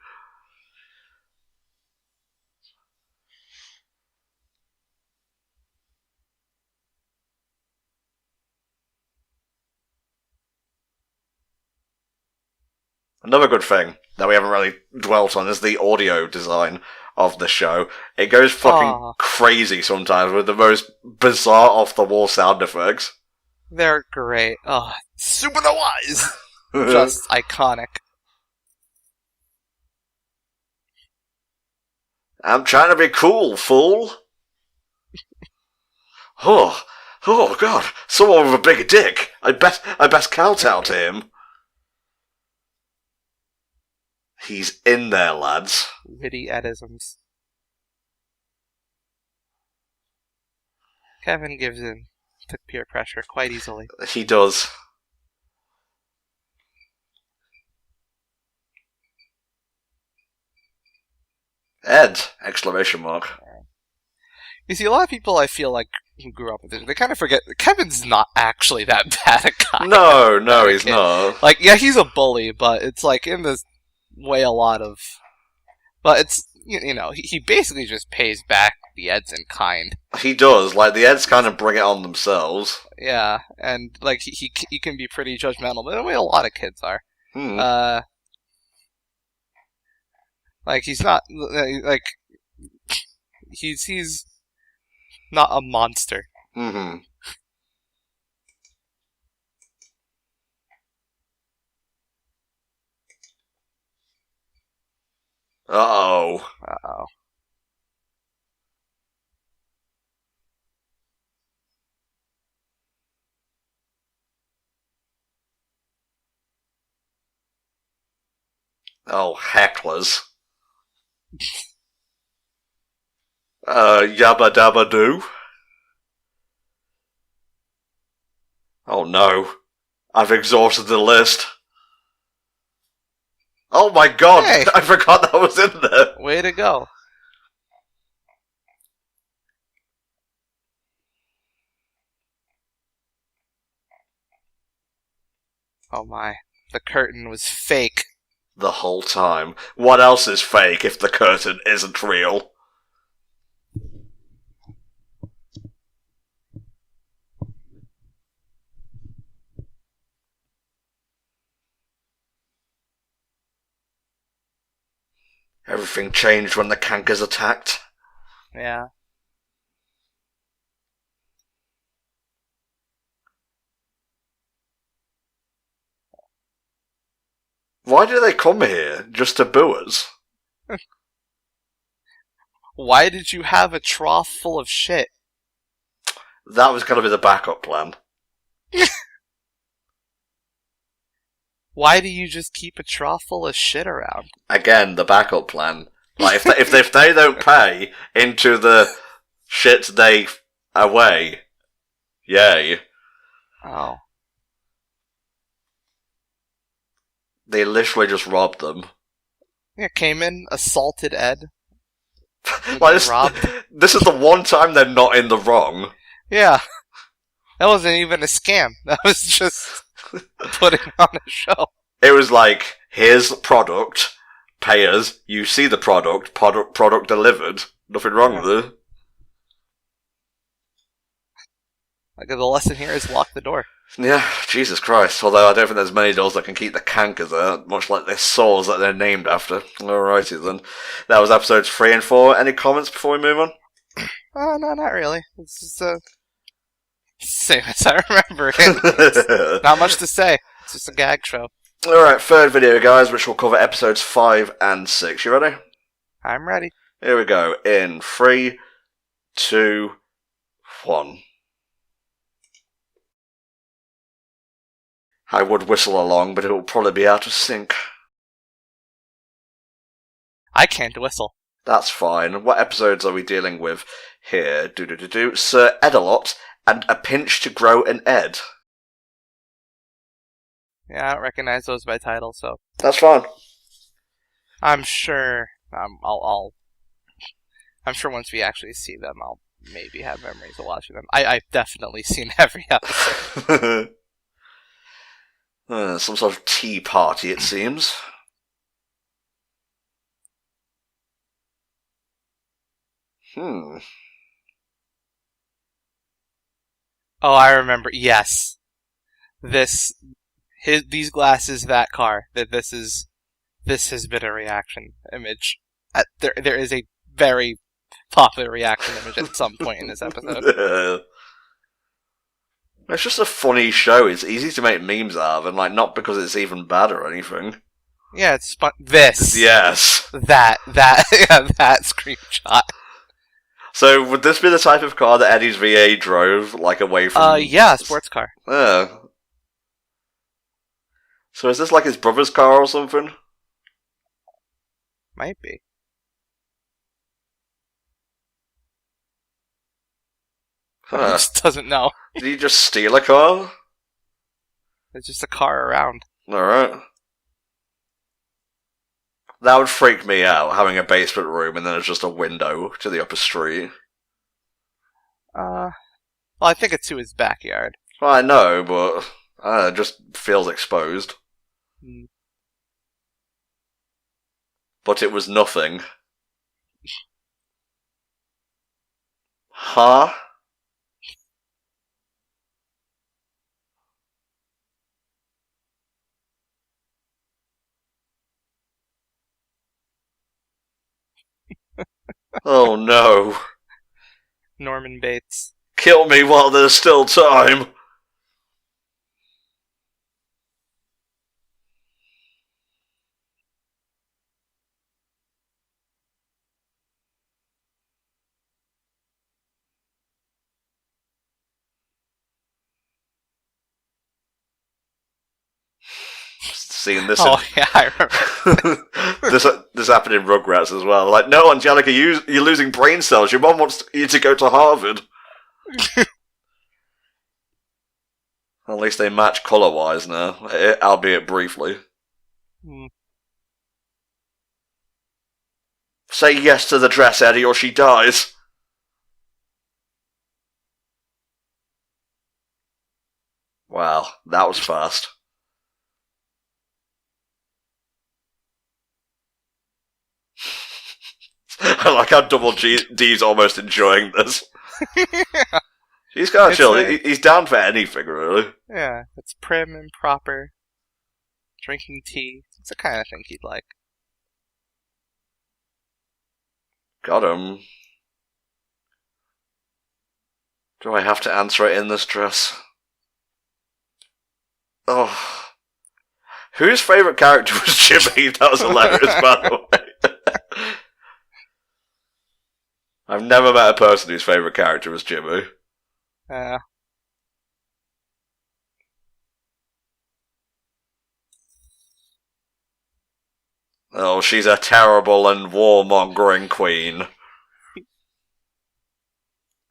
[SPEAKER 1] Another good thing that we haven't really dwelt on is the audio design of the show. It goes fucking crazy sometimes with the most bizarre off-the-wall sound effects.
[SPEAKER 2] They're great. Oh, super wise. Just iconic.
[SPEAKER 1] I'm trying to be cool, fool. Oh God! Someone with a big dick. I best kowtow to him. He's in there, lads.
[SPEAKER 2] Witty Eddisms. Kevin gives in to peer pressure quite easily.
[SPEAKER 1] He does. Ed! Exclamation mark.
[SPEAKER 2] You see, a lot of people I feel like who grew up with this, they kind of forget that Kevin's not actually that bad a guy.
[SPEAKER 1] No, he's not.
[SPEAKER 2] Like, yeah, he's a bully, but it's like in this way a lot of... But it's, you know, he basically just pays back the Eds in kind.
[SPEAKER 1] He does. Like, the Eds kind of bring it on themselves.
[SPEAKER 2] Yeah, and, like, he can be pretty judgmental, but in a way a lot of kids are. Like, he's not, like, he's not a monster.
[SPEAKER 1] Mm-hmm. Uh-oh.
[SPEAKER 2] Uh-oh.
[SPEAKER 1] Oh, hecklers. Yabba dabba doo. Oh no. I've exhausted the list. Oh my god!
[SPEAKER 2] Hey.
[SPEAKER 1] I forgot that was in there!
[SPEAKER 2] Way to go. Oh my. The curtain was fake.
[SPEAKER 1] The whole time. What else is fake if the curtain isn't real? Everything changed when the cankers attacked.
[SPEAKER 2] Yeah.
[SPEAKER 1] Why do they come here? Just to boo us?
[SPEAKER 2] Why did you have a trough full of shit?
[SPEAKER 1] That was going to be the backup plan.
[SPEAKER 2] Why do you just keep a trough full of shit around?
[SPEAKER 1] Again, the backup plan. Like, if they don't pay into the shit they away, yay.
[SPEAKER 2] Oh.
[SPEAKER 1] They literally just robbed them.
[SPEAKER 2] Yeah, came in, assaulted Ed.
[SPEAKER 1] Like, this is the one time they're not in the wrong.
[SPEAKER 2] Yeah. That wasn't even a scam. That was just putting on a show.
[SPEAKER 1] It was like, here's the product, pay us, you see the product delivered. Nothing wrong with it.
[SPEAKER 2] Like, the lesson here is lock the door.
[SPEAKER 1] Yeah, Jesus Christ. Although I don't think there's many doors that can keep the cankers out, much like the saws that they're named after. Alrighty then. That was episodes 3 and 4. Any comments before we move on?
[SPEAKER 2] No, not really. It's just, same as I remember it. Not much to say. It's just a gag show.
[SPEAKER 1] Alright, third video, guys, which will cover episodes 5 and 6. You ready?
[SPEAKER 2] I'm ready.
[SPEAKER 1] Here we go. In 3, 2, 1. I would whistle along, but it will probably be out of sync.
[SPEAKER 2] I can't whistle.
[SPEAKER 1] That's fine. What episodes are we dealing with here? Sir Eddalot and a pinch to grow an Edd.
[SPEAKER 2] Yeah, I don't recognize those by title, so
[SPEAKER 1] That's fine.
[SPEAKER 2] I'm sure I'm sure once we actually see them, I'll maybe have memories of watching them. I've definitely seen every episode.
[SPEAKER 1] Some sort of tea party, it seems.
[SPEAKER 2] Oh, I remember. Yes, these glasses, that car. This has been a reaction image. There is a very popular reaction image at some point in this episode.
[SPEAKER 1] It's just a funny show. It's easy to make memes out of, and not because it's even bad or anything.
[SPEAKER 2] Yeah, it's fun. This.
[SPEAKER 1] Yes.
[SPEAKER 2] That screenshot.
[SPEAKER 1] So, would this be the type of car that Eddie's VA drove, away from...
[SPEAKER 2] Yeah, sports car.
[SPEAKER 1] Yeah. So is this his brother's car or something?
[SPEAKER 2] Might be. He just doesn't know.
[SPEAKER 1] Did he just steal a car?
[SPEAKER 2] It's just a car around.
[SPEAKER 1] Alright. That would freak me out, having a basement room and then it's just a window to the upper street.
[SPEAKER 2] Well, I think it's to his backyard.
[SPEAKER 1] Well, I know, but it just feels exposed. But it was nothing. Huh? Oh no.
[SPEAKER 2] Norman Bates.
[SPEAKER 1] Kill me while there's still time. Seeing this.
[SPEAKER 2] Oh yeah, I remember.
[SPEAKER 1] this happened in Rugrats as well. No, Angelica, you're losing brain cells. Your mom wants you to go to Harvard. At least they match colour-wise now, albeit briefly. Say yes to the dress, Eddie, or she dies. Wow, that was fast. I like how Double D's almost enjoying this.
[SPEAKER 2] Yeah.
[SPEAKER 1] He's kind of chill. He's down for anything, really.
[SPEAKER 2] Yeah, it's prim and proper. Drinking tea. It's the kind of thing he'd like.
[SPEAKER 1] Got him. Do I have to answer it in this dress? Oh. Whose favourite character was Jimmy? That was hilarious, by the way. I've never met a person whose favourite character was Jimmy. Oh, she's a terrible and warmongering queen.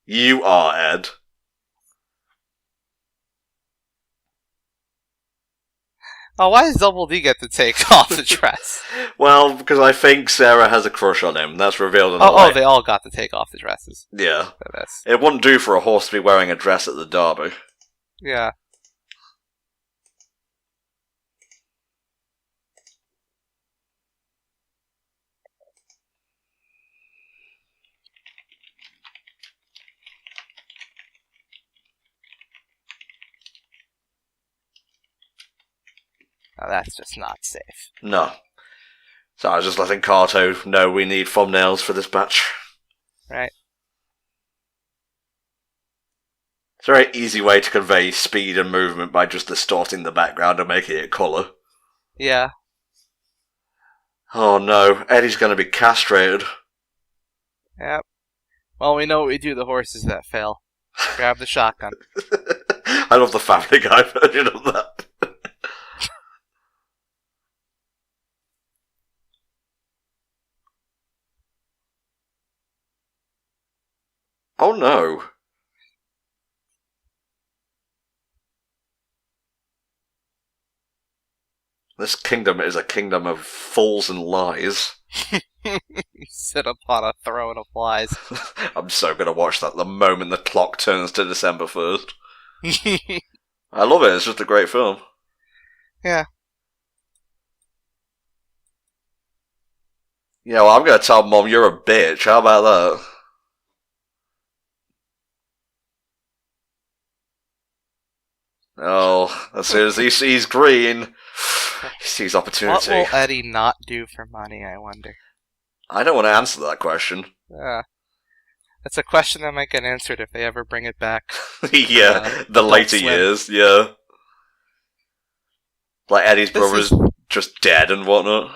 [SPEAKER 1] You are, Edd.
[SPEAKER 2] Oh, why does Double D get to take off the dress?
[SPEAKER 1] Well, because I think Sarah has a crush on him. That's revealed in the
[SPEAKER 2] Oh, they all got to take off the dresses.
[SPEAKER 1] Yeah. It wouldn't do for a horse to be wearing a dress at the derby.
[SPEAKER 2] Yeah. Now that's just not safe.
[SPEAKER 1] No. So I was just letting Kato know we need thumbnails for this batch.
[SPEAKER 2] Right.
[SPEAKER 1] It's a very easy way to convey speed and movement by just distorting the background and making it colour.
[SPEAKER 2] Yeah.
[SPEAKER 1] Oh no, Eddie's gonna be castrated.
[SPEAKER 2] Yep. Well, we know what we do to the horses that fail. Grab the shotgun.
[SPEAKER 1] I love the Family Guy version of that. Oh no. This kingdom is a kingdom of fools and lies.
[SPEAKER 2] You sit upon a throne of lies.
[SPEAKER 1] I'm so gonna watch that the moment the clock turns to December 1st. I love it, it's just a great film.
[SPEAKER 2] Yeah.
[SPEAKER 1] Yeah, well, I'm gonna tell Mom you're a bitch. How about that? Oh, as soon as he sees green, he sees opportunity.
[SPEAKER 2] What will Eddie not do for money, I wonder?
[SPEAKER 1] I don't want to answer that question.
[SPEAKER 2] That's a question that might get answered if they ever bring it back.
[SPEAKER 1] Yeah, the later years, yeah. Like Eddie's brother's just dead and whatnot.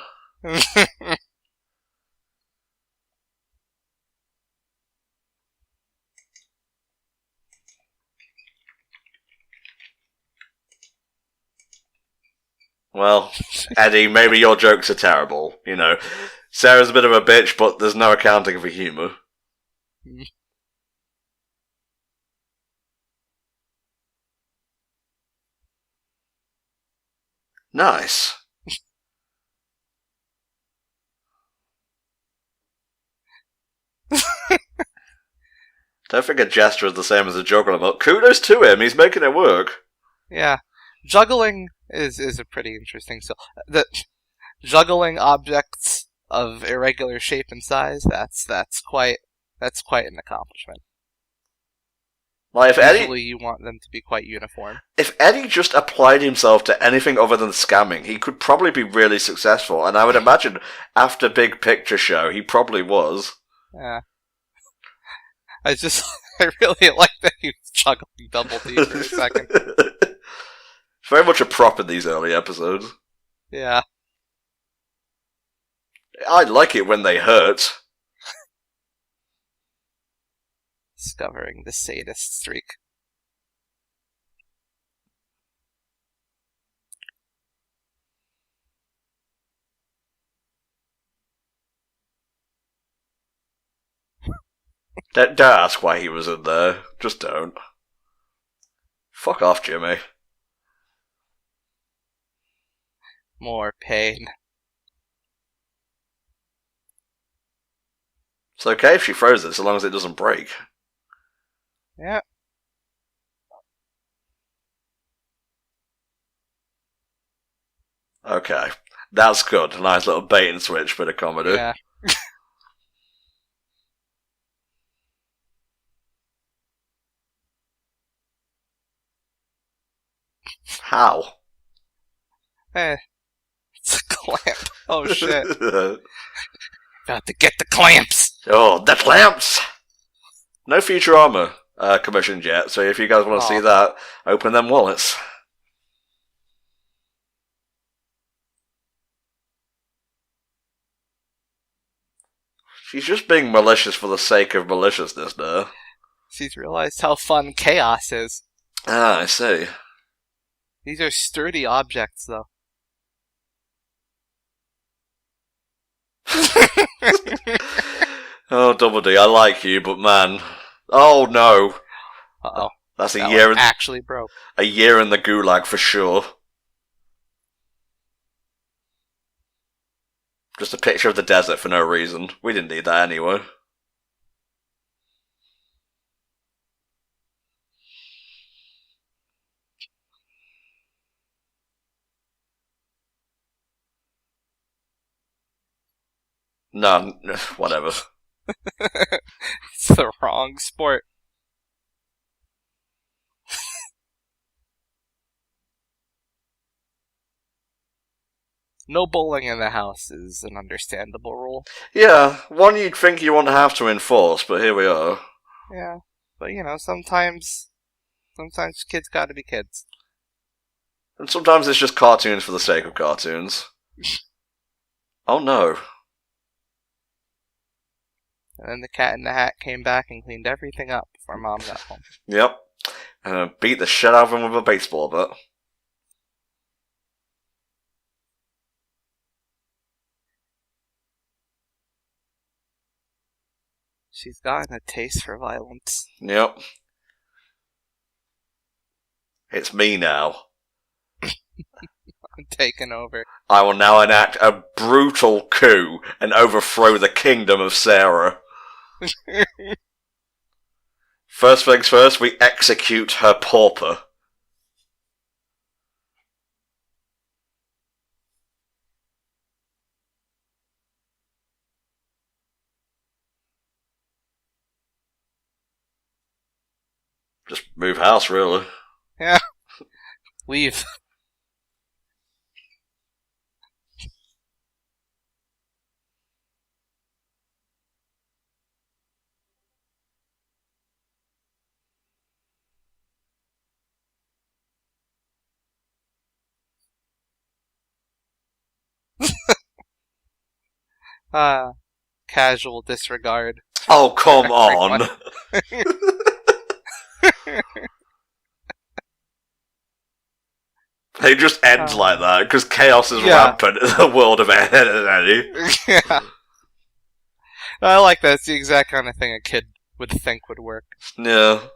[SPEAKER 1] Well, Eddie, maybe your jokes are terrible. You know, Sarah's a bit of a bitch, but there's no accounting for humour. Nice. Don't think a gesture is the same as a juggler, but kudos to him, he's making it work.
[SPEAKER 2] Yeah. Juggling is a pretty interesting skill. Juggling objects of irregular shape and size, that's quite an accomplishment.
[SPEAKER 1] Like
[SPEAKER 2] Usually you want them to be quite uniform.
[SPEAKER 1] If Eddie just applied himself to anything other than scamming, he could probably be really successful, and I would imagine after Big Picture Show, he probably was.
[SPEAKER 2] Yeah. I really like that he was juggling Double D for a second.
[SPEAKER 1] It's very much a prop in these early episodes.
[SPEAKER 2] Yeah.
[SPEAKER 1] I like it when they hurt.
[SPEAKER 2] Discovering the sadist streak.
[SPEAKER 1] Don't ask why he was in there. Just don't. Fuck off, Jimmy.
[SPEAKER 2] More pain.
[SPEAKER 1] It's okay if she throws it, so long as it doesn't break.
[SPEAKER 2] Yeah.
[SPEAKER 1] Okay. That's good. A nice little bait and switch bit of comedy.
[SPEAKER 2] Yeah.
[SPEAKER 1] How?
[SPEAKER 2] It's a clamp. Oh shit. About to get the clamps!
[SPEAKER 1] Oh, the clamps! No future armor commissioned yet, so if you guys want to see that, open them wallets. She's just being malicious for the sake of maliciousness there.
[SPEAKER 2] She's realized how fun chaos is.
[SPEAKER 1] Ah, I see.
[SPEAKER 2] These are sturdy objects, though.
[SPEAKER 1] Oh, Double D, I like you, but man. Oh no.
[SPEAKER 2] Uh-oh.
[SPEAKER 1] That's
[SPEAKER 2] that one actually broke.
[SPEAKER 1] A year in the gulag for sure. Just a picture of the desert for no reason. We didn't need that anyway. No, whatever.
[SPEAKER 2] It's the wrong sport. No bowling in the house is an understandable rule.
[SPEAKER 1] Yeah, one you'd think you wouldn't have to enforce, but here we are.
[SPEAKER 2] Yeah, but you know, sometimes kids gotta be kids.
[SPEAKER 1] And sometimes it's just cartoons for the sake of cartoons. Oh no.
[SPEAKER 2] And then the Cat in the Hat came back and cleaned everything up before Mom got home.
[SPEAKER 1] Yep. Beat the shit out of him with a baseball bat.
[SPEAKER 2] She's gotten a taste for violence.
[SPEAKER 1] Yep. It's me now.
[SPEAKER 2] taken over.
[SPEAKER 1] I will now enact a brutal coup and overthrow the kingdom of Sarah. First things first, we execute her pauper. Just move house, really.
[SPEAKER 2] Yeah. Leave. Casual disregard.
[SPEAKER 1] Oh, come on. It just ends like that, because chaos is rampant in the world of Edd Eddy.
[SPEAKER 2] Yeah. I like that. It's the exact kind of thing a kid would think would work.
[SPEAKER 1] Yeah.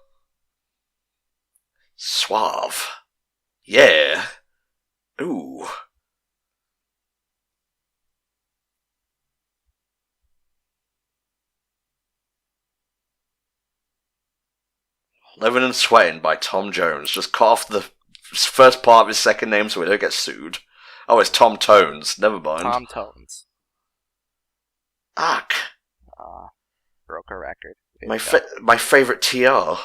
[SPEAKER 1] Suave. Yeah. Ooh. Living and Sweating by Tom Jones. Just cut off the first part of his second name so we don't get sued. Oh, it's Tom Tones. Never mind.
[SPEAKER 2] Tom Tones.
[SPEAKER 1] Ack.
[SPEAKER 2] Broke a record.
[SPEAKER 1] My favourite TR.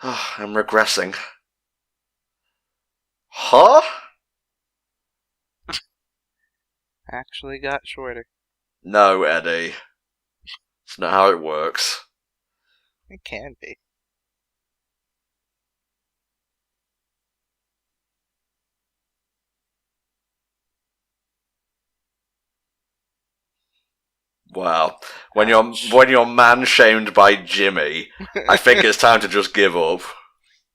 [SPEAKER 1] I'm regressing. Huh?
[SPEAKER 2] Actually got shorter.
[SPEAKER 1] No, Eddie. It's not how it works.
[SPEAKER 2] It can be.
[SPEAKER 1] Wow. When you're man-shamed by Jimmy, I think it's time to just give up.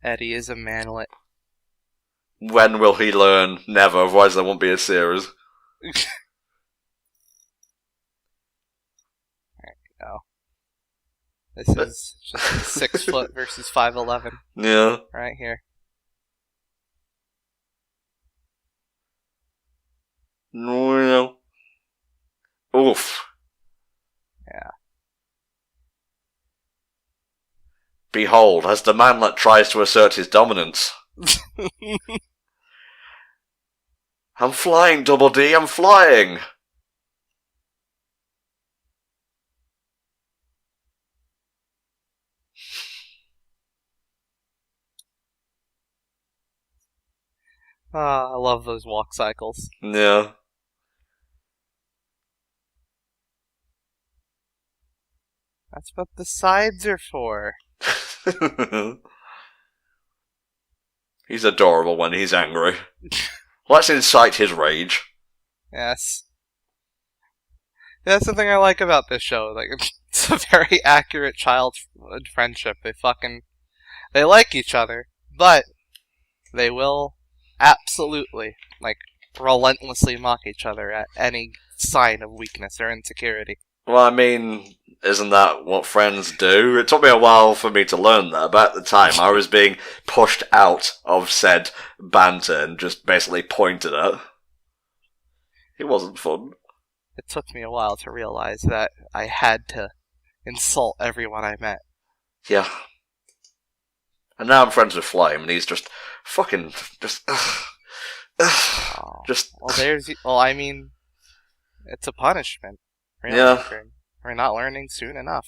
[SPEAKER 2] Eddie is a manlet.
[SPEAKER 1] When will he learn? Never, otherwise there won't be a series.
[SPEAKER 2] There you go. This is just 6 foot versus 5'11".
[SPEAKER 1] Yeah.
[SPEAKER 2] Right here.
[SPEAKER 1] No. Oof.
[SPEAKER 2] Yeah.
[SPEAKER 1] Behold, as the manlet tries to assert his dominance. I'm flying, Double D, I'm flying!
[SPEAKER 2] I love those walk cycles.
[SPEAKER 1] Yeah.
[SPEAKER 2] That's what the sides are for.
[SPEAKER 1] He's adorable when he's angry. Let's incite his rage.
[SPEAKER 2] Yes. That's the thing I like about this show. Like, it's a very accurate childhood friendship. They like each other, but they will absolutely, relentlessly mock each other at any sign of weakness or insecurity.
[SPEAKER 1] Well, I mean, isn't that what friends do? It took me a while for me to learn that, but at the time I was being pushed out of said banter and just basically pointed at. It wasn't fun.
[SPEAKER 2] It took me a while to realize that I had to insult everyone I met.
[SPEAKER 1] Yeah. And now I'm friends with Flame, and he's just fucking
[SPEAKER 2] I mean, it's a punishment. Really,
[SPEAKER 1] yeah.
[SPEAKER 2] We're not learning soon enough.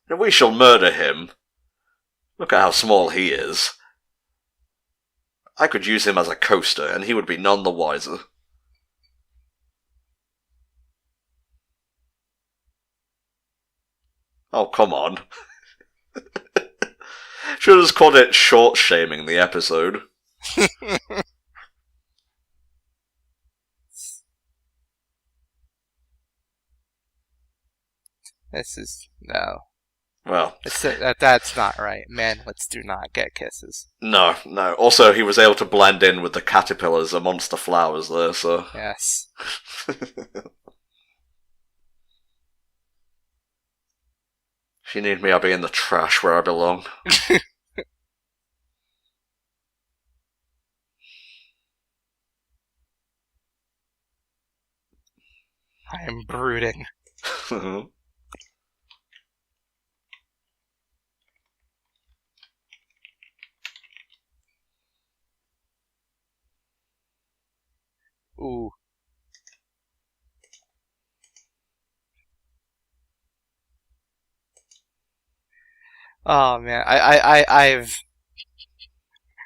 [SPEAKER 1] And we shall murder him. Look at how small he is. I could use him as a coaster, and he would be none the wiser. Oh, come on. Should have just called it short-shaming the episode.
[SPEAKER 2] This is... no.
[SPEAKER 1] Well...
[SPEAKER 2] that's not right. Manlets do not get kisses.
[SPEAKER 1] No. Also, he was able to blend in with the caterpillars amongst the flowers there, so...
[SPEAKER 2] Yes.
[SPEAKER 1] If you need me, I'll be in the trash where I belong.
[SPEAKER 2] I am brooding. Ooh. Oh man, I've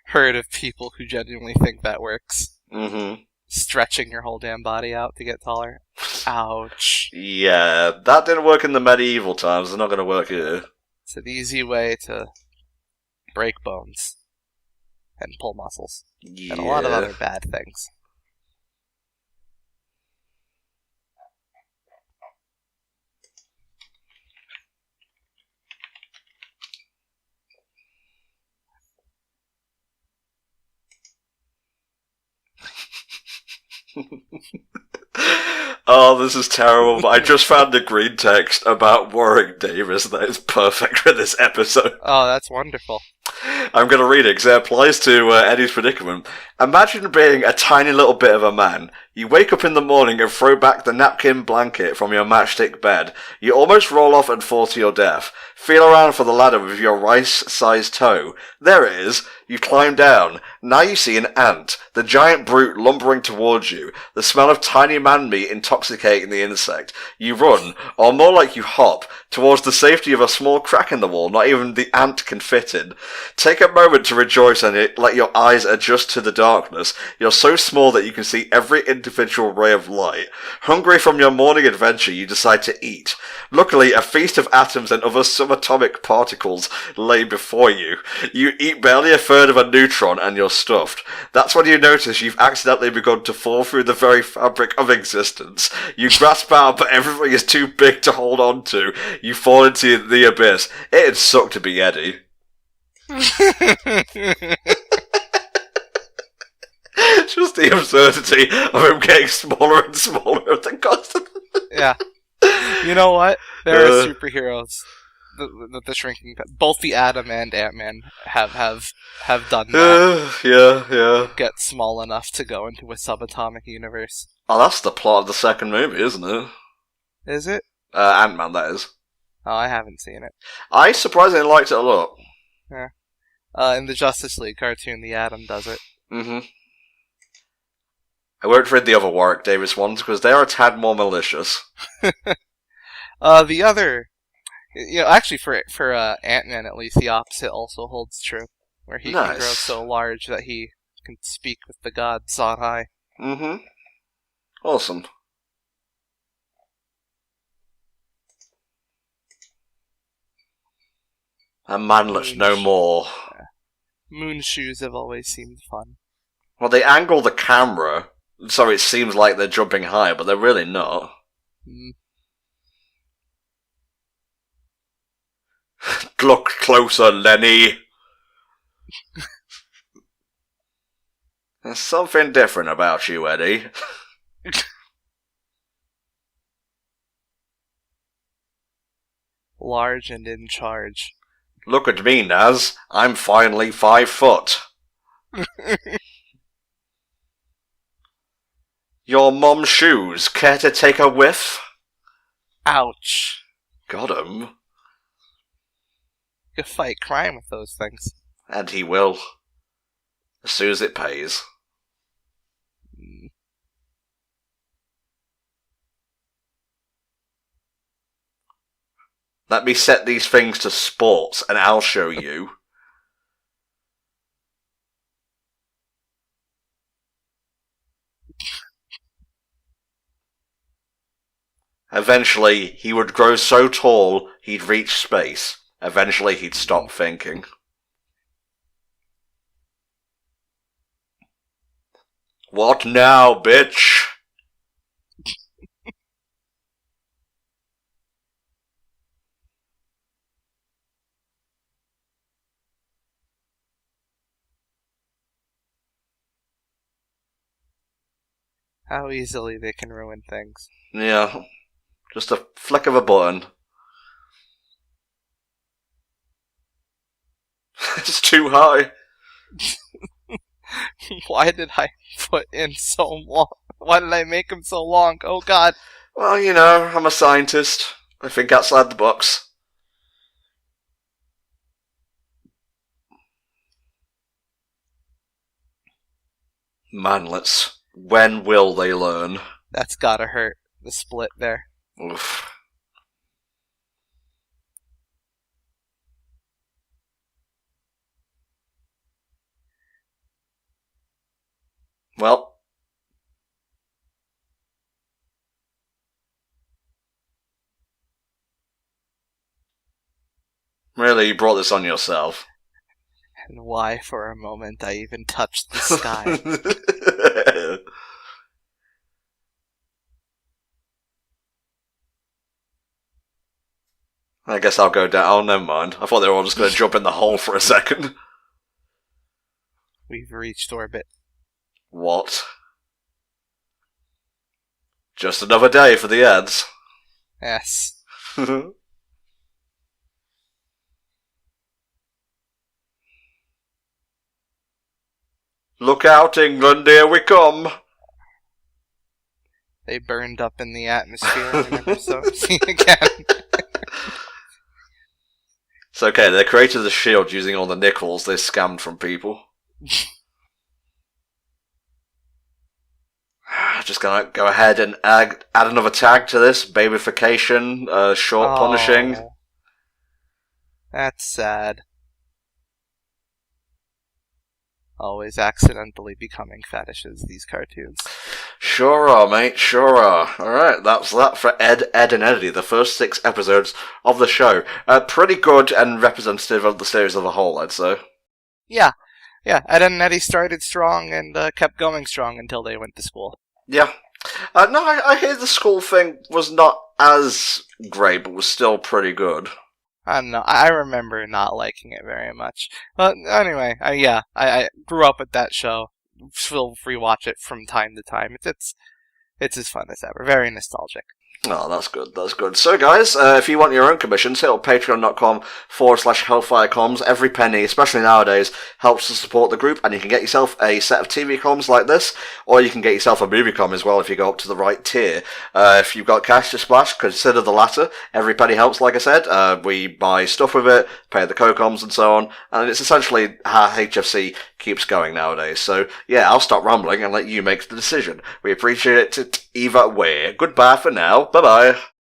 [SPEAKER 2] heard of people who genuinely think that works.
[SPEAKER 1] Mm-hmm.
[SPEAKER 2] Stretching your whole damn body out to get taller. Ouch.
[SPEAKER 1] Yeah, that didn't work in the medieval times. It's not going to work here.
[SPEAKER 2] It's an easy way to break bones and pull muscles.
[SPEAKER 1] Yeah.
[SPEAKER 2] And a lot of other bad things.
[SPEAKER 1] Oh, this is terrible, but I just found a green text about Warwick Davis that is perfect for this episode.
[SPEAKER 2] Oh, that's wonderful.
[SPEAKER 1] I'm going to read it because it applies to Eddie's predicament. Imagine being a tiny little bit of a man. You wake up in the morning and throw back the napkin blanket from your matchstick bed. You almost roll off and fall to your death. Feel around for the ladder with your rice-sized toe. There it is. You climb down. Now you see an ant, the giant brute lumbering towards you, the smell of tiny man meat intoxicating the insect. You run, or more like you hop, towards the safety of a small crack in the wall not even the ant can fit in. Take a moment to rejoice and let your eyes adjust to the darkness. You're so small that you can see every individual ray of light. Hungry from your morning adventure, you decide to eat. Luckily, a feast of atoms and other subatomic particles lay before you. You eat barely a third of a neutron and you're stuffed. That's when you notice you've accidentally begun to fall through the very fabric of existence. You grasp out, but everything is too big to hold on to. You fall into the abyss. It'd suck to be Eddie. Just the absurdity of him getting smaller and smaller at the cost of...
[SPEAKER 2] Yeah. You know what? There are superheroes that the shrinking... Both the Atom and Ant-Man have done that.
[SPEAKER 1] Yeah.
[SPEAKER 2] Get small enough to go into a subatomic universe.
[SPEAKER 1] Oh, that's the plot of the second movie, isn't it?
[SPEAKER 2] Is it?
[SPEAKER 1] Ant-Man, that is.
[SPEAKER 2] Oh, I haven't seen it.
[SPEAKER 1] I surprisingly liked it a lot.
[SPEAKER 2] Yeah. In the Justice League cartoon, the Atom does it.
[SPEAKER 1] Mm-hmm. I won't read the other Warwick Davis ones, because they are a tad more malicious.
[SPEAKER 2] The other... actually, for Ant-Man, at least, the opposite also holds true. Where he can grow so large that he can speak with the gods on high.
[SPEAKER 1] Mm-hmm. Awesome. A manlet no more.
[SPEAKER 2] Yeah. Moon shoes have always seemed fun.
[SPEAKER 1] Well, they angle the camera, so it seems like they're jumping high, but they're really not. Look closer, Lenny. There's something different about you, Eddie.
[SPEAKER 2] Large and in charge.
[SPEAKER 1] Look at me, Naz. I'm finally 5 foot. Your mom's shoes. Care to take a whiff?
[SPEAKER 2] Ouch.
[SPEAKER 1] Got him.
[SPEAKER 2] You could fight crime with those things.
[SPEAKER 1] And he will. As soon as it pays. Let me set these things to sports, and I'll show you. Eventually, he would grow so tall, he'd reach space. Eventually, he'd stop thinking. What now, bitch?
[SPEAKER 2] How easily they can ruin things.
[SPEAKER 1] Yeah, just a flick of a button. It's too high.
[SPEAKER 2] Why did I put in so long? Why did I make him so long? Oh god.
[SPEAKER 1] Well, you know, I'm a scientist. I think outside the box. Manlets. When will they learn?
[SPEAKER 2] That's gotta hurt. The split there.
[SPEAKER 1] Oof. Well. Really, you brought this on yourself.
[SPEAKER 2] And why, for a moment, I even touched the sky.
[SPEAKER 1] I guess I'll go down. Oh, never mind. I thought they were all just going to jump in the hole for a second.
[SPEAKER 2] We've reached orbit.
[SPEAKER 1] What? Just another day for the Edds.
[SPEAKER 2] Yes.
[SPEAKER 1] Look out, England, here we come.
[SPEAKER 2] They burned up in the atmosphere and never seen again.
[SPEAKER 1] It's okay, they created the shield using all the nickels they scammed from people. Just gonna go ahead and add another tag to this. Babyfication, short punishing.
[SPEAKER 2] That's sad. Always accidentally becoming fetishes, these cartoons.
[SPEAKER 1] Sure are, mate, sure are. Alright, that's that for Edd, Edd and Eddy, the first 6 episodes of the show. Pretty good and representative of the series as a whole, I'd say.
[SPEAKER 2] Yeah, Edd and Eddy started strong and kept going strong until they went to school.
[SPEAKER 1] Yeah. No, I hear the school thing was not as great, but was still pretty good.
[SPEAKER 2] I don't know. I remember not liking it very much. But anyway, I grew up with that show. Still rewatch it from time to time. It's as fun as ever. Very nostalgic.
[SPEAKER 1] Oh, that's good, that's good. So guys, if you want your own commissions, hit up patreon.com/HellfireComms. Every penny, especially nowadays, helps to support the group, and you can get yourself a set of TV comms like this, or you can get yourself a movie comm as well if you go up to the right tier. If you've got cash to splash, consider the latter. Every penny helps, like I said. We buy stuff with it, pay the co-coms and so on, and it's essentially how HFC keeps going nowadays. So yeah, I'll stop rambling and let you make the decision. We appreciate it either way. Goodbye for now. Bye-bye.